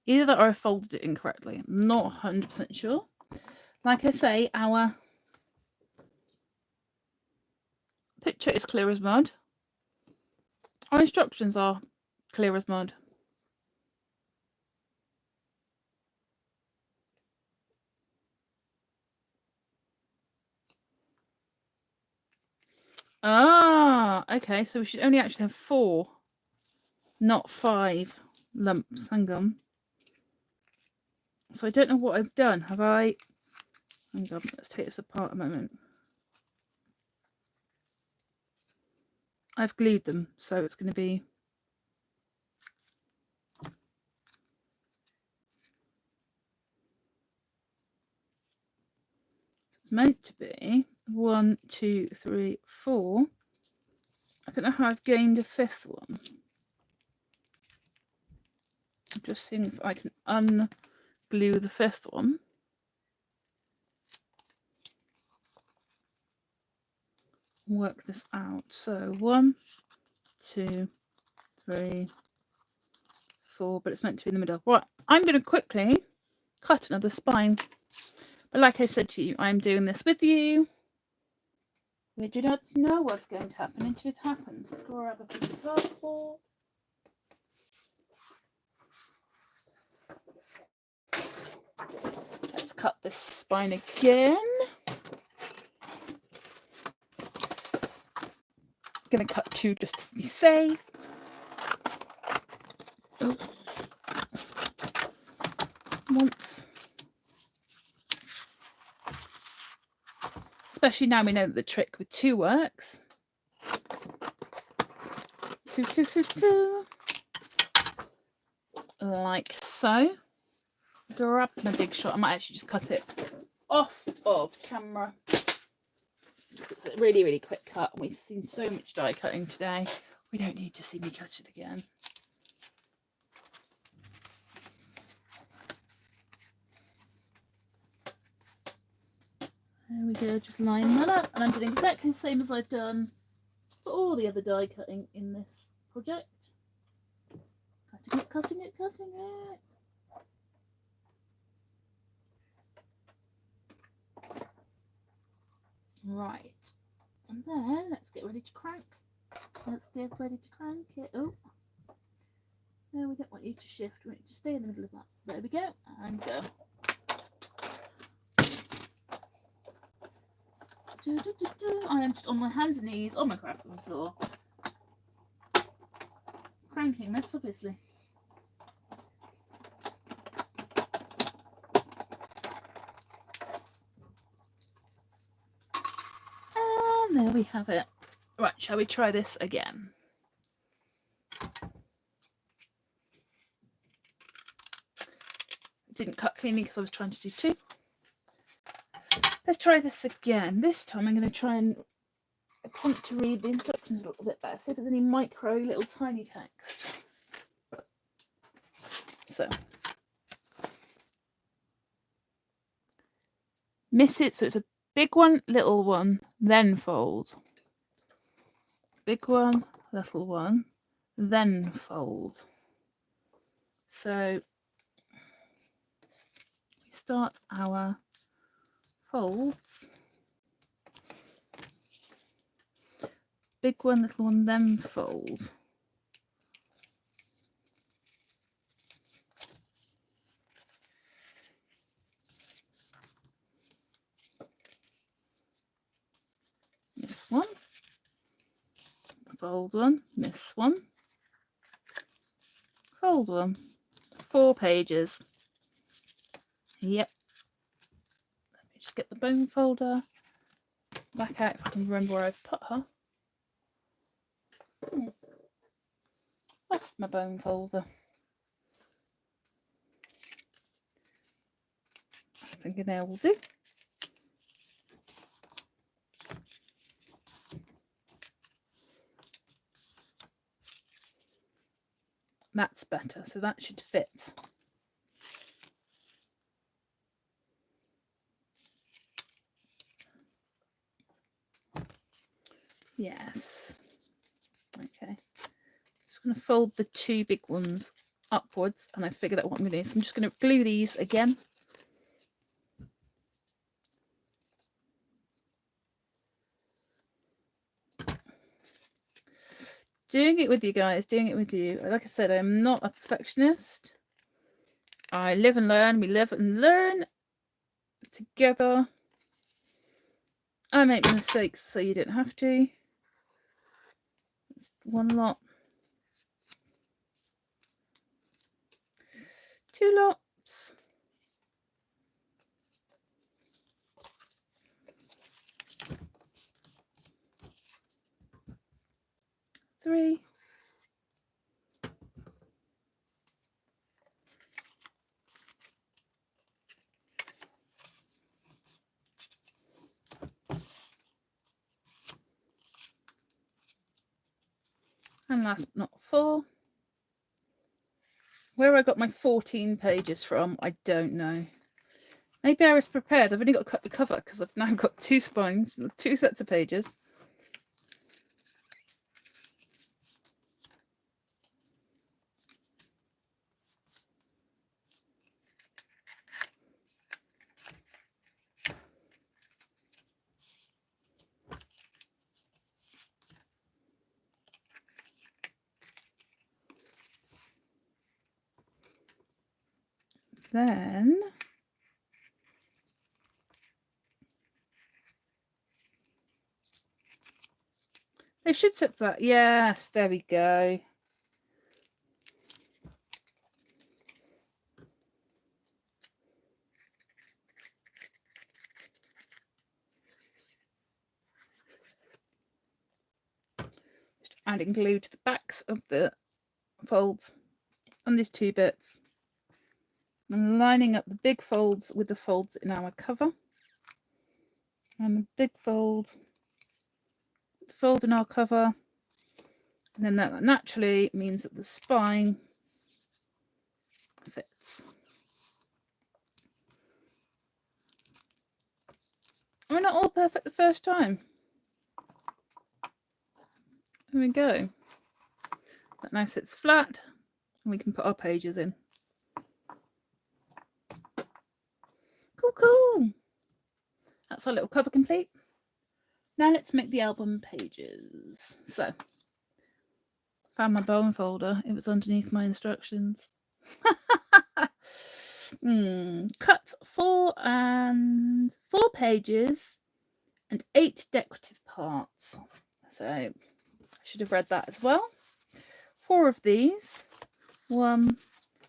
Either that or I folded it incorrectly. I'm not 100% sure. Like I say, our picture is clear as mud. Our instructions are clear as mud. Ah, okay. So we should only actually have 4, not 5 lumps. Hang on. So I don't know what I've done. Have I? Hang on. Let's take this apart a moment. I've glued them, so it's going to be. It's meant to be 1, 2, 3, 4. I don't know how I've gained a 5th one. I'm just seeing if I can unglue the 5th one. Work this out. So 1, 2, 3, 4, but it's meant to be in the middle. Right, I'm going to quickly cut another spine. But like I said to you, I'm doing this with you. We do not know what's going to happen until it happens. Let's grab a piece of cardboard. Let's cut this spine again. I'm going to cut 2 just to be safe. Oh. Once. Especially now we know that the trick with 2 works. 2, 2, 2, 2. Like so. Grab my big shot. I might actually just cut it off of camera. It's a really, really quick cut. We've seen so much die cutting today. We don't need to see me cut it again. There we go, just line that up, and I'm doing exactly the same as I've done for all the other die cutting in this project. Cutting it, cutting it, cutting it. Right, and then let's get ready to crank. Let's get ready to crank it. Oh, no, we don't want you to shift. We want you to stay in the middle of that. There we go, and go. I am just on my hands and knees on my crafting floor, cranking this, obviously. And there we have it. Right, shall we try this again? Didn't cut cleanly because I was trying to do two. Let's try this again. This time I'm going to try and attempt to read the instructions a little bit better, see if there's any micro little tiny text. So miss it, so it's a big one, little one, then fold. Big one, little one, then fold. So we start our folds. Big one, little one, then fold. Miss one. Fold one, miss one. Fold one. 4 pages. Yep. Let me just get the bone folder back out if I can remember where I've put her. That's my bone folder. Fingernail will do. That's better, so that should fit. Yes. Okay. Just going to fold the 2 big ones upwards, and I figured out what I'm going to do. So I'm just going to glue these again. Doing it with you guys, doing it with you. Like I said, I'm not a perfectionist. I live and learn. We live and learn together. I make mistakes so you don't have to. It's one lot. 2 lots. 3. And last but not 4. Where I got my 14 pages from, I don't know. Maybe I was prepared. I've only got to cut the cover because I've now got 2 spines, 2 sets of pages. Then they should sit flat. Yes, there we go. Just adding glue to the backs of the folds on these 2 bits. And lining up the big folds with the folds in our cover. And the big fold, the fold in our cover. And then that naturally means that the spine fits. We're not all perfect the first time. There we go. That now sits flat and we can put our pages in. Cool. That's our little cover complete. Now let's make the album pages. So, found my bone folder. It was underneath my instructions. Cut 4 pages and 8 decorative parts. So I should have read that as well. 4 of these. 1,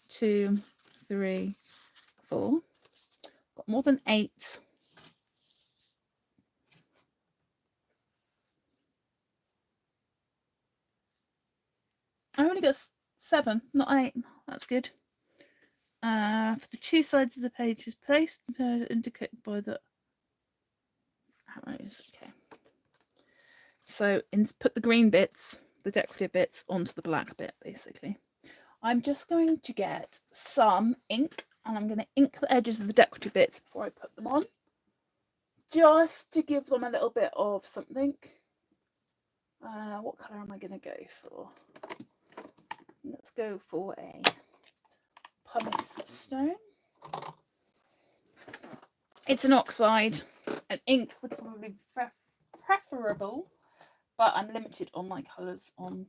2, 3, 4. Got more than 8. I only got 7, not 8. That's good. For the 2 sides of the page is placed, indicated by the arrows. Okay. So put the green bits, the decorative bits, onto the black bit, basically. I'm just going to get some ink, and I'm going to ink the edges of the decorative bits before I put them on, just to give them a little bit of something. What colour am I going to go for? Let's go for a pumice stone. It's an oxide. An ink would probably be preferable, but I'm limited on my colours on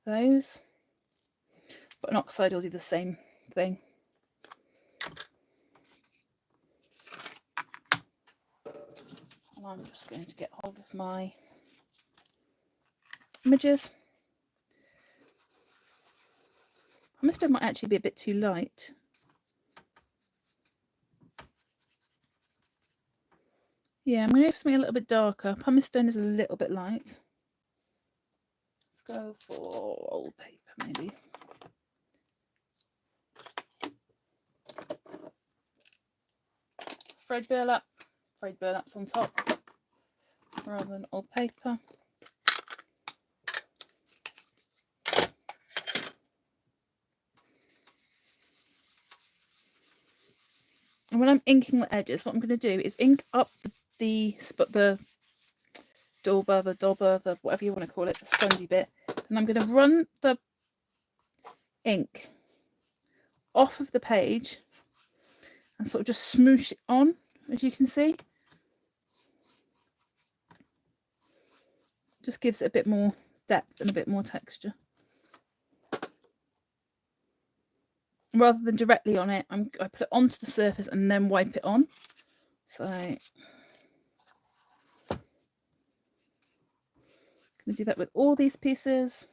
those. But an oxide will do the same thing. And I'm just going to get hold of my images. Pumice stone might actually be a bit too light. Yeah, I'm going to go for something a little bit darker. Pumice stone is a little bit light. Let's go for old paper, maybe. Frayed burlap. Frayed burlap's on top rather than old paper. And when I'm inking the edges, what I'm going to do is ink up the dauber, the whatever you want to call it, the spongy bit, and I'm going to run the ink off of the page and sort of just smoosh it on, as you can see. Just gives it a bit more depth and a bit more texture. Rather than directly on it, I put it onto the surface and then wipe it on. So I'm going to do that with all these pieces.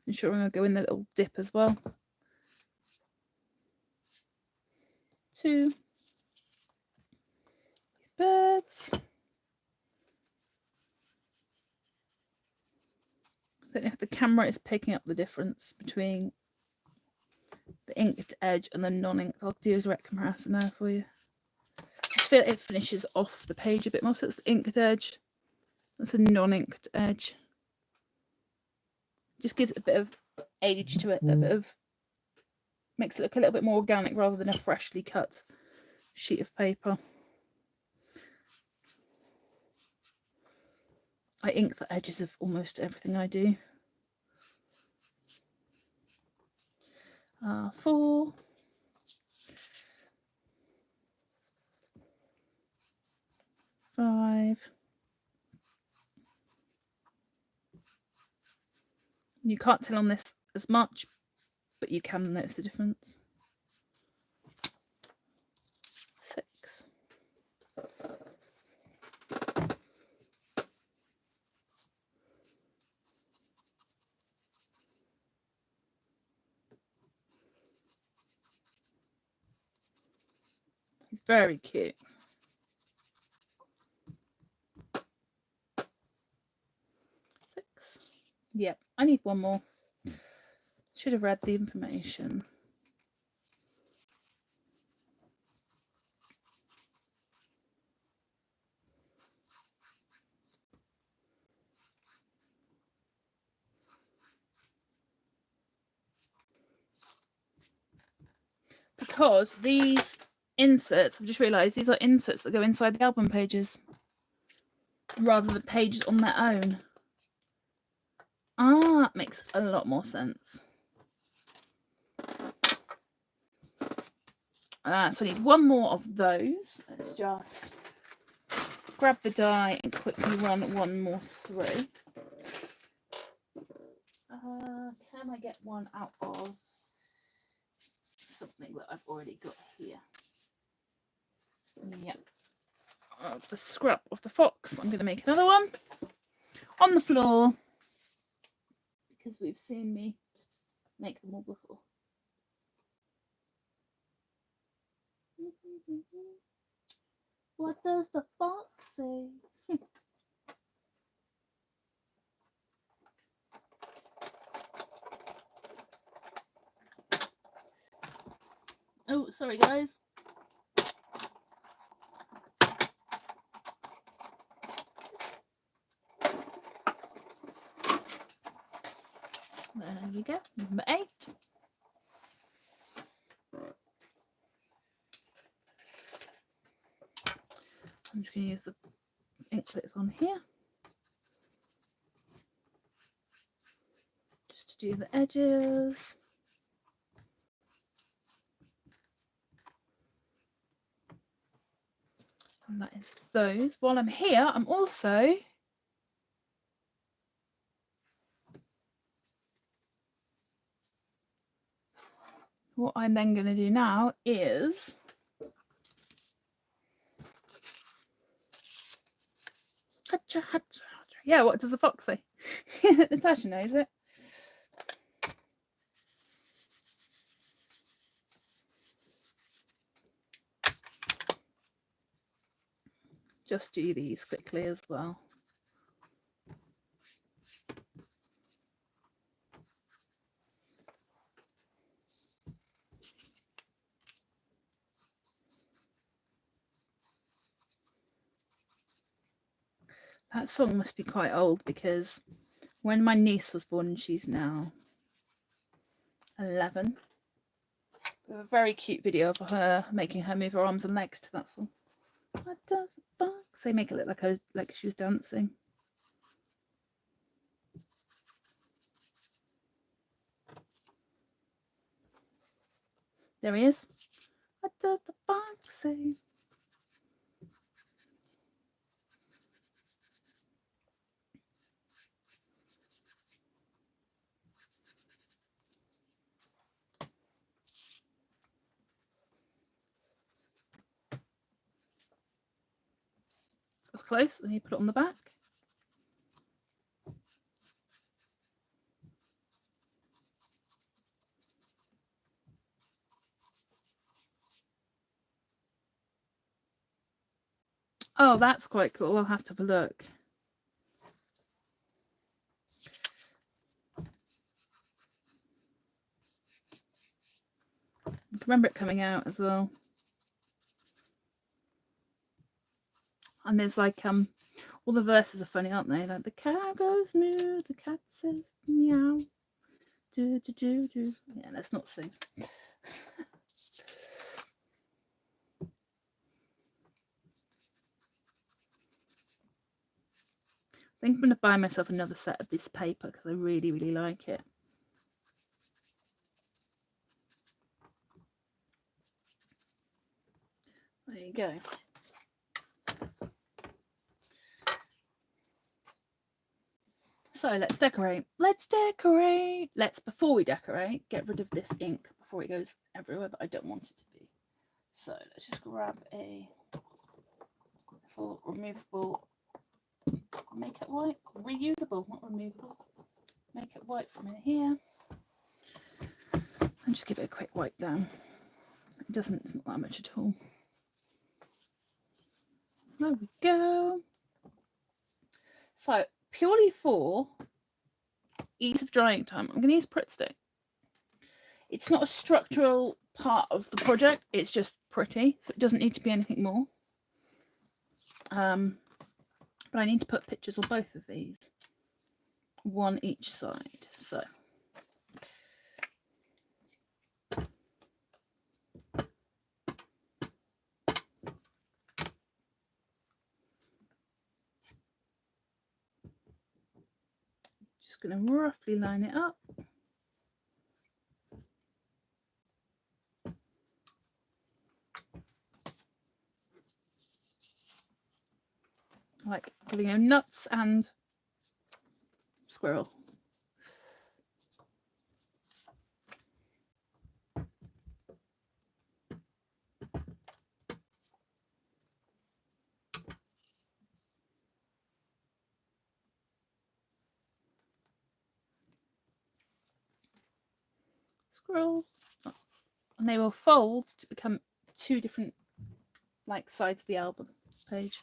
Ensuring I go in the little dip as well. 2 birds. I don't know if the camera is picking up the difference between the inked edge and the non-inked. I'll do a direct comparison now for you. I feel it finishes off the page a bit more. So it's the inked edge. That's a non-inked edge. Just gives it a bit of age to it. A bit of makes it look a little bit more organic rather than a freshly cut sheet of paper. I ink the edges of almost everything I do. 4. Five. You can't tell on this as much, but you can notice the difference. 6. He's very cute. 6. Yep, I need one more. Should have read the information. because these inserts, I've just realised these are inserts that go inside the album pages rather than pages on their own. Ah, that makes a lot more sense. So I need one more of those. Let's just grab the die and quickly run one more through. Can I get one out of something that I've already got here? Yep. The scrap of the fox. I'm going to make another one on the floor because we've seen me make them all before. What does the fox say? Oh, sorry guys. There we go, number 8. I'm just going to use the ink that's on here just to do the edges. And that is those. While I'm here, I'm also what I'm then going to do now is yeah, what does the fox say? Natasha knows it. Just do these quickly as well. That song must be quite old because when my niece was born, and she's now 11, we have a very cute video of her making her move her arms and legs to that song. What does the fox say? Make it look like she was dancing. There he is. What does the fox say? That was close, and you put it on the back. Oh, that's quite cool. I'll have to have a look. I can remember it coming out as well. And there's like all the verses are funny, aren't they? Like the cow goes moo, the cat says meow, do do do do. Yeah, let's not sing. I think I'm going to buy myself another set of this paper because I really, really like it. There you go. So let's decorate. Let's decorate. Before we decorate, get rid of this ink before it goes everywhere that I don't want it to be. So let's just grab a full removable, make it white, reusable, not removable. Make it white from in here. And just give it a quick wipe down. It's not that much at all. There we go. So purely for ease of drying time, I'm going to use Pritt Stick. It's not a structural part of the project, it's just pretty, so it doesn't need to be anything more. But I need to put pictures on both of these, one each side. So going to roughly line it up. Like putting in nuts and squirrel. Squirrels, nuts. And they will fold to become two different like sides of the album page.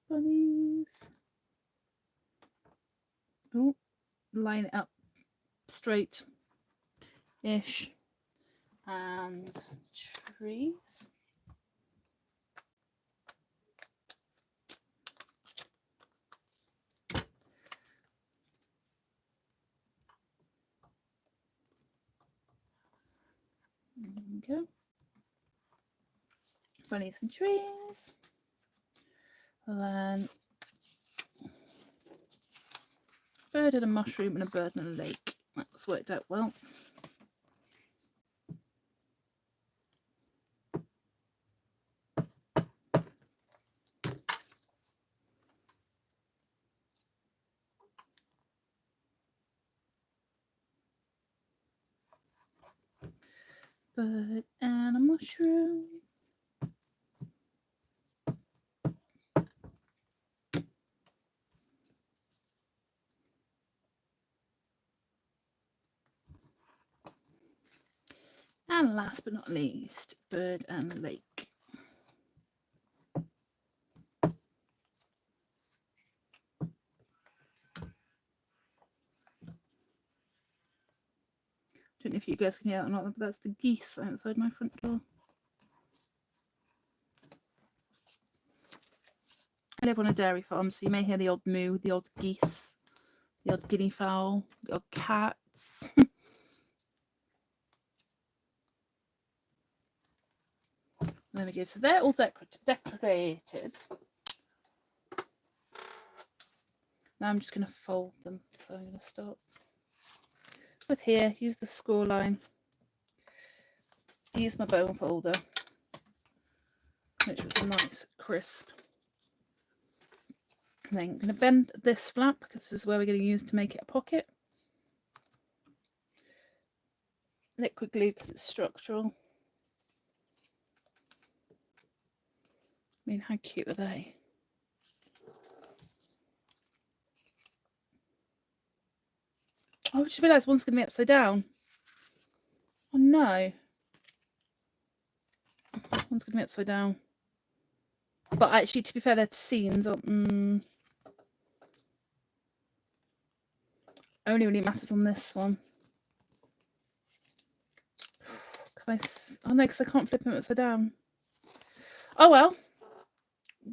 Bunnies. Oh, line it up straight-ish. And trees. There we go. Bunnies and trees. And then bird and a mushroom and a bird and a lake. That's worked out well. Bird and a mushroom. And last but not least, bird and lake. Don't know if you guys can hear that or not, but that's the geese outside my front door. I live on a dairy farm, so you may hear the odd moo, the odd geese, the odd guinea fowl, the odd cats. There we go. So they're all decorated. Now I'm just going to fold them. So I'm going to start with here, use the score line, use my bone folder, which was a nice crisp. And then I'm going to bend this flap because this is where we're going to use to make it a pocket. Liquid glue because it's structural. I mean, how cute are they? Oh, I just realised one's going to be upside down. Oh no. One's going to be upside down. But actually, to be fair, they're scenes. Only really matters on this one. Can I? Oh no, because I can't flip them upside down. Oh well.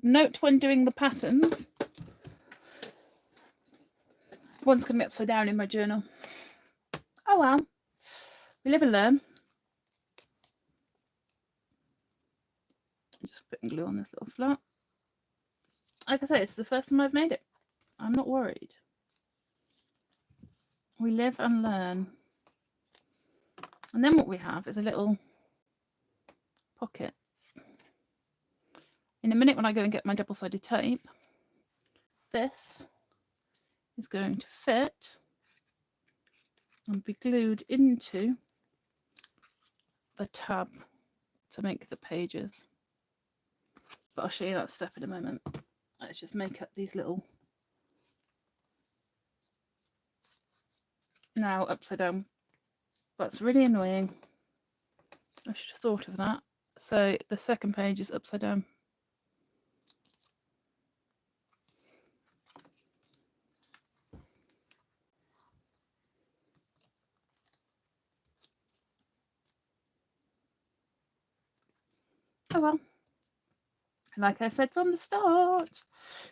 Note when doing the patterns. One's going to be upside down in my journal. Oh well. We live and learn. I'm just putting glue on this little flap. Like I say, it's the first time I've made it. I'm not worried. We live and learn. And then what we have is a little pocket. In a minute, when I go and get my double-sided tape, this is going to fit and be glued into the tab to make the pages. But I'll show you that step in a moment. Let's just make up these little, now upside down. That's really annoying. I should have thought of that. So the second page is upside down. Oh well. Like I said from the start,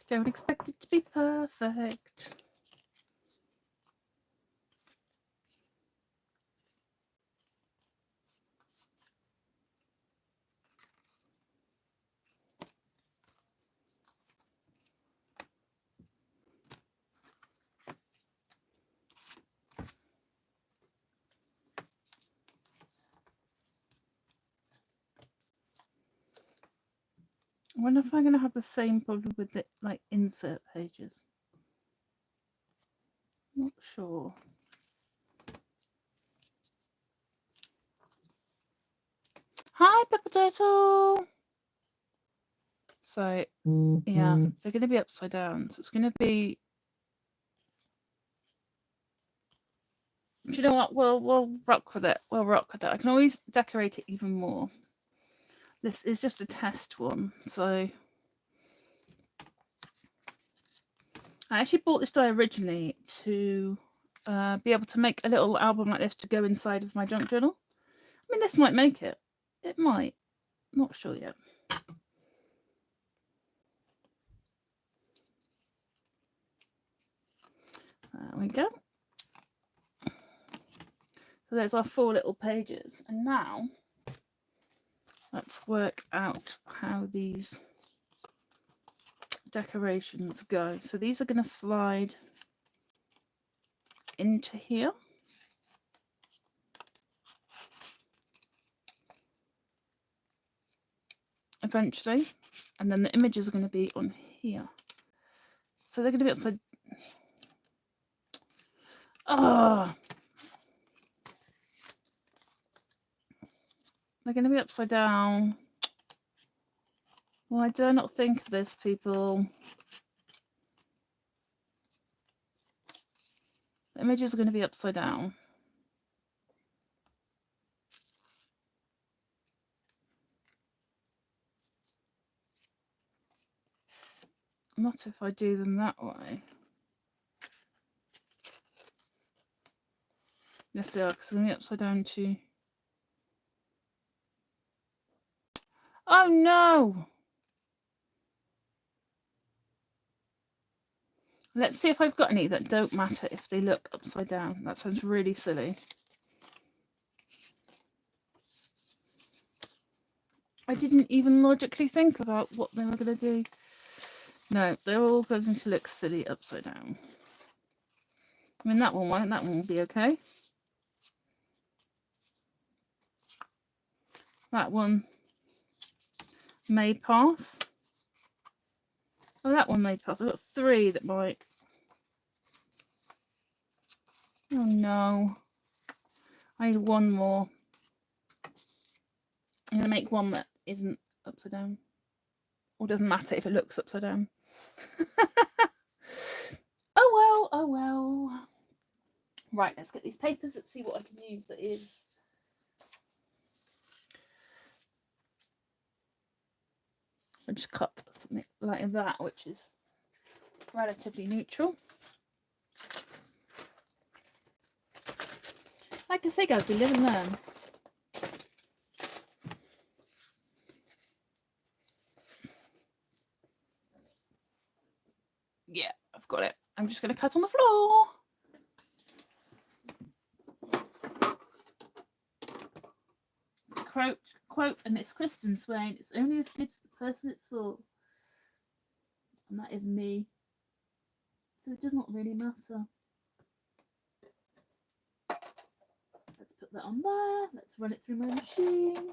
don't expect it to be perfect. I wonder if I'm going to have the same problem with the like insert pages. Not sure. Hi, Pepper Turtle. So yeah, they're going to be upside down. So it's going to be. Do you know what? We'll rock with it. We'll rock with it. I can always decorate it even more. This is just a test one, so I actually bought this die originally to be able to make a little album like this to go inside of my junk journal. I mean, this might make it. It might. Not sure yet. There we go. So there's our 4 little pages. And now let's work out how these decorations go. So these are going to slide into here. Eventually. And then the images are going to be on here. So they're going to be upside. Oh! They're going to be upside down. Why do I not think of this, people? The images are going to be upside down. Not if I do them that way. Yes, they are, because they're going to be upside down too. Oh, no! Let's see if I've got any that don't matter if they look upside down. That sounds really silly. I didn't even logically think about what they were going to do. No, they're all going to look silly upside down. I mean, that one won't. That one will be okay. That one may pass. Oh, that one may pass. I've got 3 that might. Oh, no. I need 1 more. I'm going to make one that isn't upside down. Or doesn't matter if it looks upside down. Oh, well. Oh, well. Right, let's get these papers. Let's see what I can use that is. I'll just cut something like that, which is relatively neutral. Like I say, guys, we live and learn. Yeah, I've got it. I'm just going to cut on the floor. Quote, and it's Kristen Swain, it's only as good as the person it's for. And that is me. So it does not really matter. Let's put that on there. Let's run it through my machine.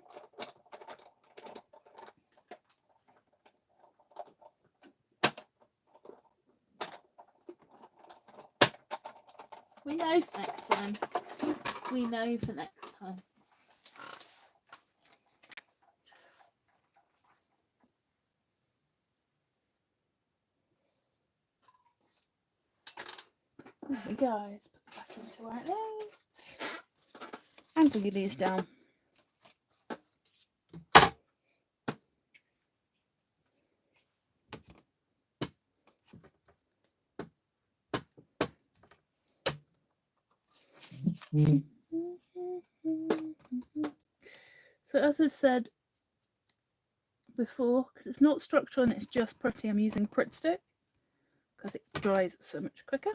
We know for next time. We know for next time. There we go. Let's put it back into our leaves. And glue these down. So as I've said before, because it's not structural and it's just pretty, I'm using Pritt Stick because it dries so much quicker.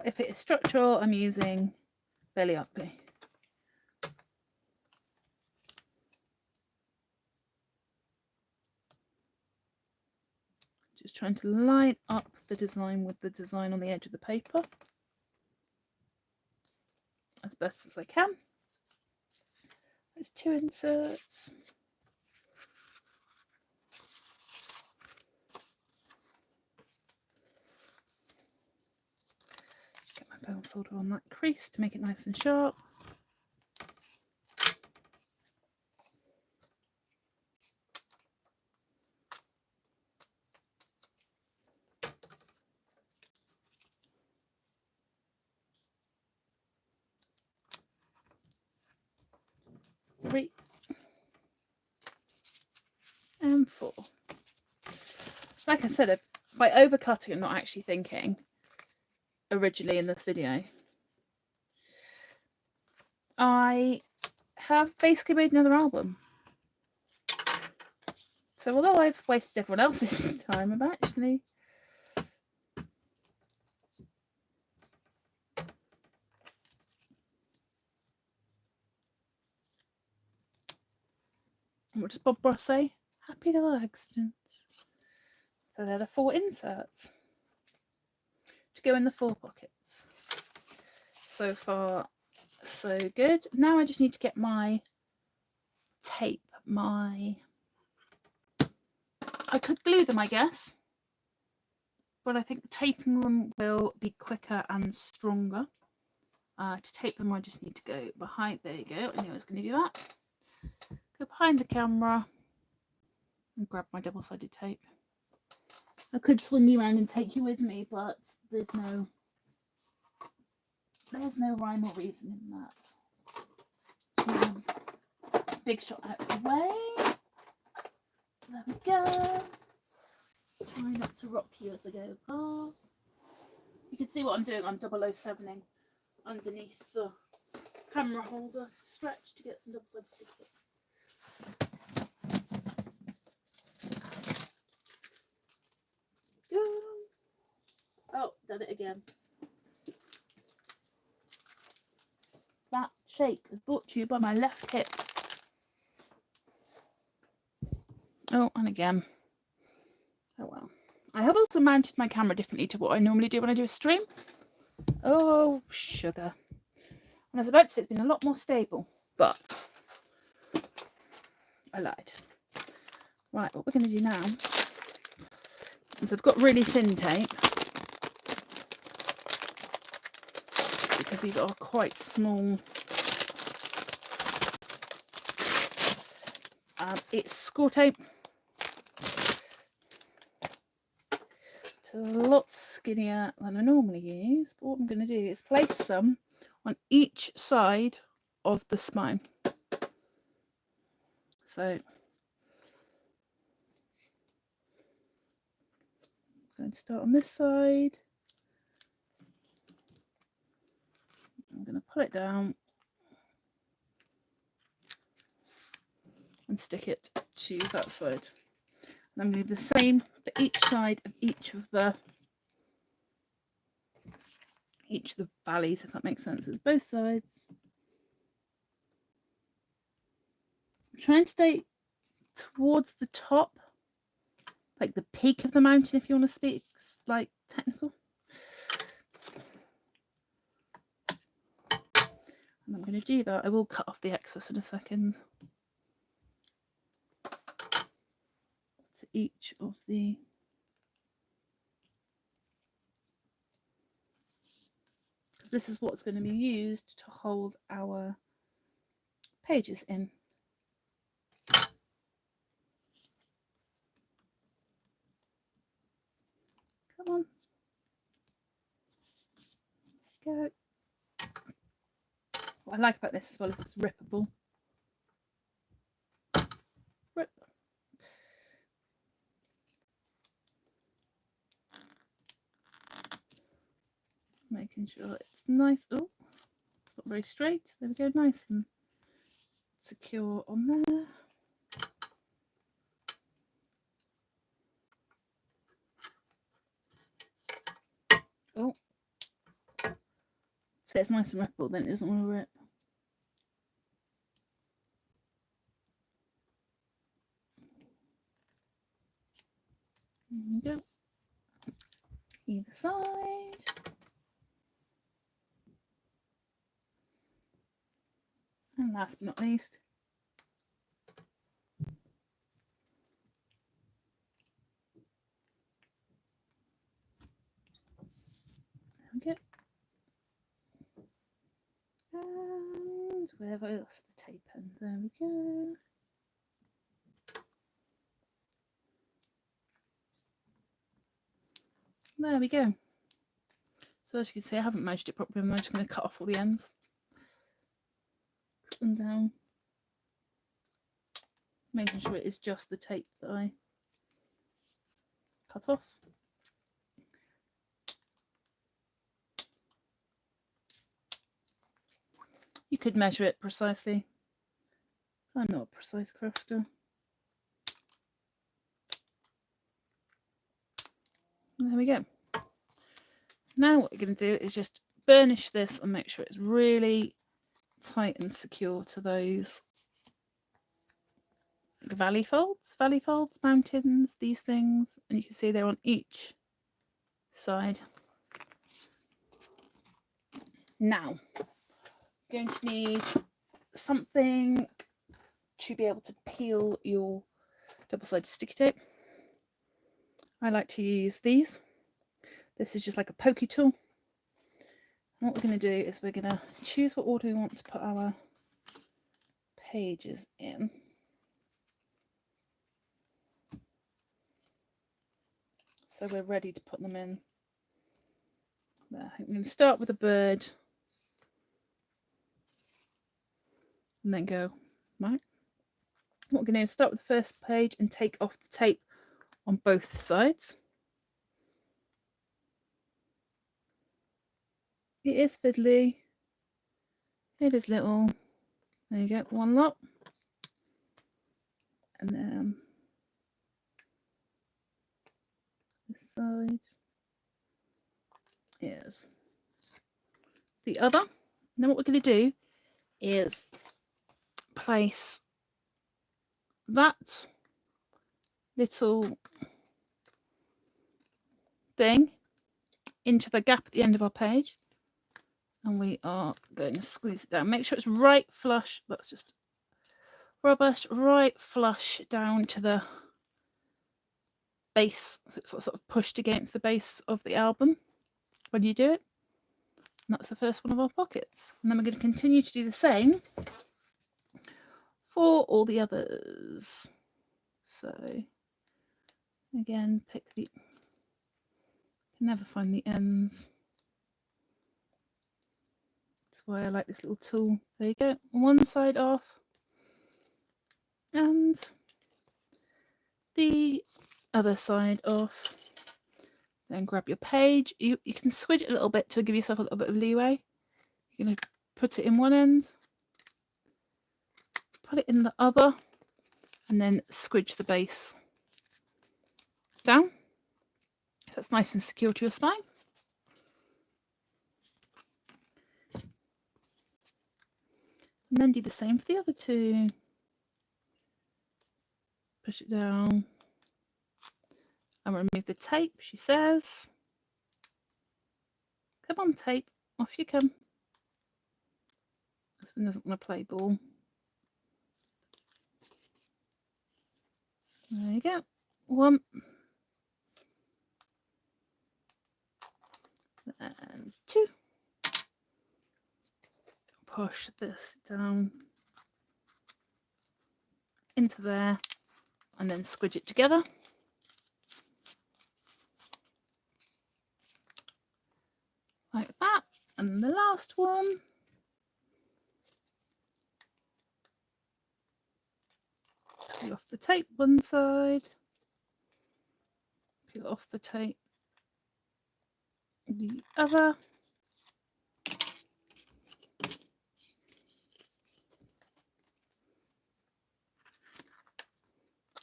If it is structural, I'm using Belly Ugly. Just trying to line up the design with the design on the edge of the paper as best as I can. There's 2 inserts. Get my bone folder on that crease to make it nice and sharp. Three and 4. Like I said, by overcutting and not actually thinking originally in this video, I have basically made another album. So although I've wasted everyone else's time, I've actually what does Bob Ross say? Happy little accidents. So they're the 4 inserts to go in the 4 pockets. So far, so good. Now I just need to get my tape. I could glue them, I guess, but I think taping them will be quicker and stronger. To tape them, I just need to go behind. There you go. I knew I was going to do that. Go behind the camera and grab my double-sided tape. I could swing you around and take you with me, but there's no rhyme or reason in that. Big shot out of the way. There we go. Try not to rock you as I go past. You can see what I'm doing. I'm 007ing underneath the camera holder to stretch to get some double-sided stick. Oh, done it again. That shake is brought to you by my left hip. Oh, and again. Oh well. I have also mounted my camera differently to what I normally do when I do a stream. Oh, sugar. And I was about to say it's been a lot more stable, but I lied. Right, what we're going to do now is I've got really thin tape because these are quite small. It's score tape. It's a lot skinnier than I normally use, but what I'm going to do is place some on each side of the spine. So I'm going to start on this side. I'm going to pull it down and stick it to that side. And I'm going to do the same for each side of each of the valleys, if that makes sense. It's both sides. I'm trying to stay towards the top, like the peak of the mountain, if you want to speak like technical. And I'm going to do that. I will cut off the excess in a second. To each of the this is what's going to be used to hold our pages in. Come on. Go. What I like about this as well is it's rippable. Rip. Making sure it's nice. Oh, it's not very straight. There we go, nice and secure on there. Oh, so it's nice and rippable, then it doesn't want to rip. There you go. either side. And last but not least, there we go. And where have I lost the tape end? There we go. There we go. So as you can see, I haven't measured it properly. I'm just going to cut off all the ends. Cut them down. Making sure it is just the tape that I cut off. You could measure it precisely. I'm not a precise crafter. There we go. Now what we're going to do is just burnish this and make sure it's really tight and secure to those valley folds, mountains, these things. And you can see they're on each side. Now, you're going to need something to be able to peel your double-sided sticky tape. I like to use these. This is just like a pokey tool. And what we're going to do is we're going to choose what order we want to put our pages in. So we're ready to put them in there. I'm going to start with a bird and then go, right. What we're going to do is start with the first page and take off the tape on both sides. It is fiddly. It is little. There you go, one lot. And then this side is the other. And then what we're going to do is place that little thing into the gap at the end of our page. And we are going to squeeze it down. Make sure it's right flush. That's just rubbish. Right flush down to the base. So it's sort of pushed against the base of the album when you do it. And that's the first one of our pockets. And then we're going to continue to do the same for all the others. So again, pick the... You can never find the ends. Why I like this little tool. There you go, one side off and the other side off. Then grab your page. You can switch it a little bit to give yourself a little bit of leeway. You're going to put it in one end, put it in the other, and then squidge the base down so it's nice and secure to your spine. And then do the same for the other two. Push it down and remove the tape, she says. Come on, tape, off you come. This one doesn't want to play ball. There you go. One. And two. Push this down into there and then squidge it together. Like that. And the last one. Peel off the tape one side. Peel off the tape the other.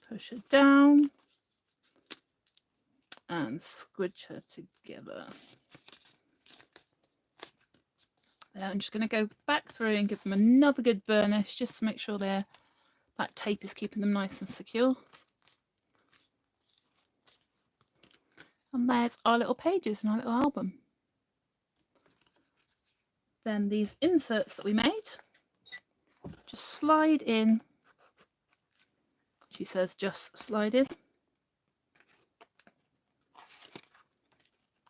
Push it down and squidge her together. Then I'm just going to go back through and give them another good burnish just to make sure that tape is keeping them nice and secure. And there's our little pages in our little album. Then these inserts that we made just slide in. She says just slide in.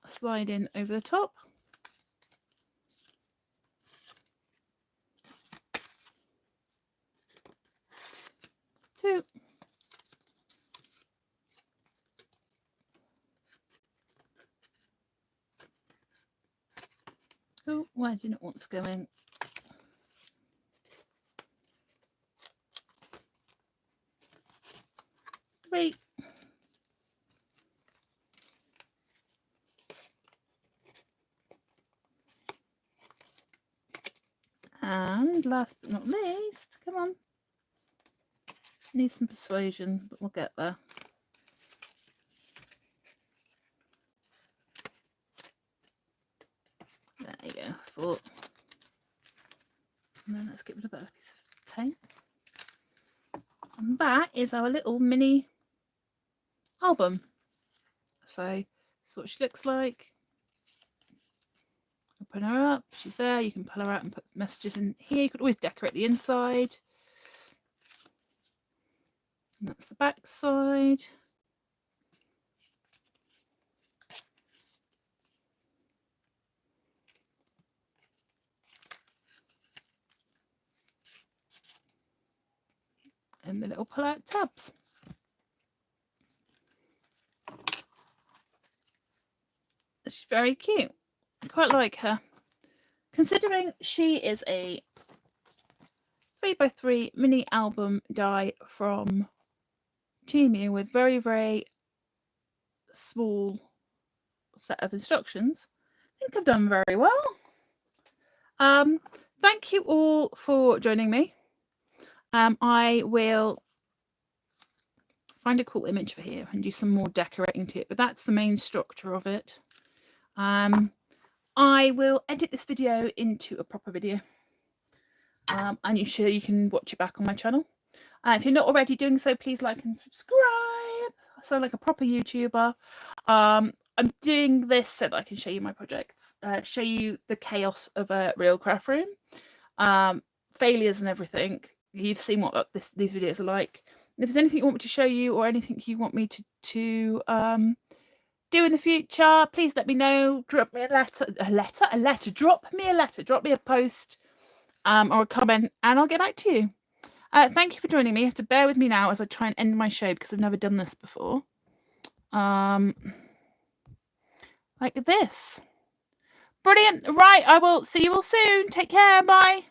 Slide in over the top. Two. Oh, why do you not want to go in? Three. And last but not least, come on. Need some persuasion, but we'll get there. There you go, 4. And then let's get rid of that piece of tape. And that is our little mini album. So this is what she looks like. Open her up, she's there. You can pull her out and put messages in here. You could always decorate the inside. And that's the back side. And the little pull-out tabs. She's very cute. I quite like her. Considering she is a 3x3 mini album die from Temu with very, very small set of instructions, I think I've done very well. Thank you all for joining me. I will find a cool image for here and do some more decorating to it, but that's the main structure of it. I will edit this video into a proper video, and you can watch it back on my channel. If you're not already doing so, please like and subscribe. I sound like a proper YouTuber. I'm doing this so that I can show you my projects, show you the chaos of a real craft room, failures and everything. You've seen what these videos are like. If there's anything you want me to show you or anything you want me to do in the future, please let me know. Drop me a letter, drop me a letter, drop me a post or a comment, and I'll get back to you. Thank you for joining me. You have to bear with me now as I try and end my show because I've never done this before. Like this. Brilliant. Right, I will see you all soon. Take care. Bye.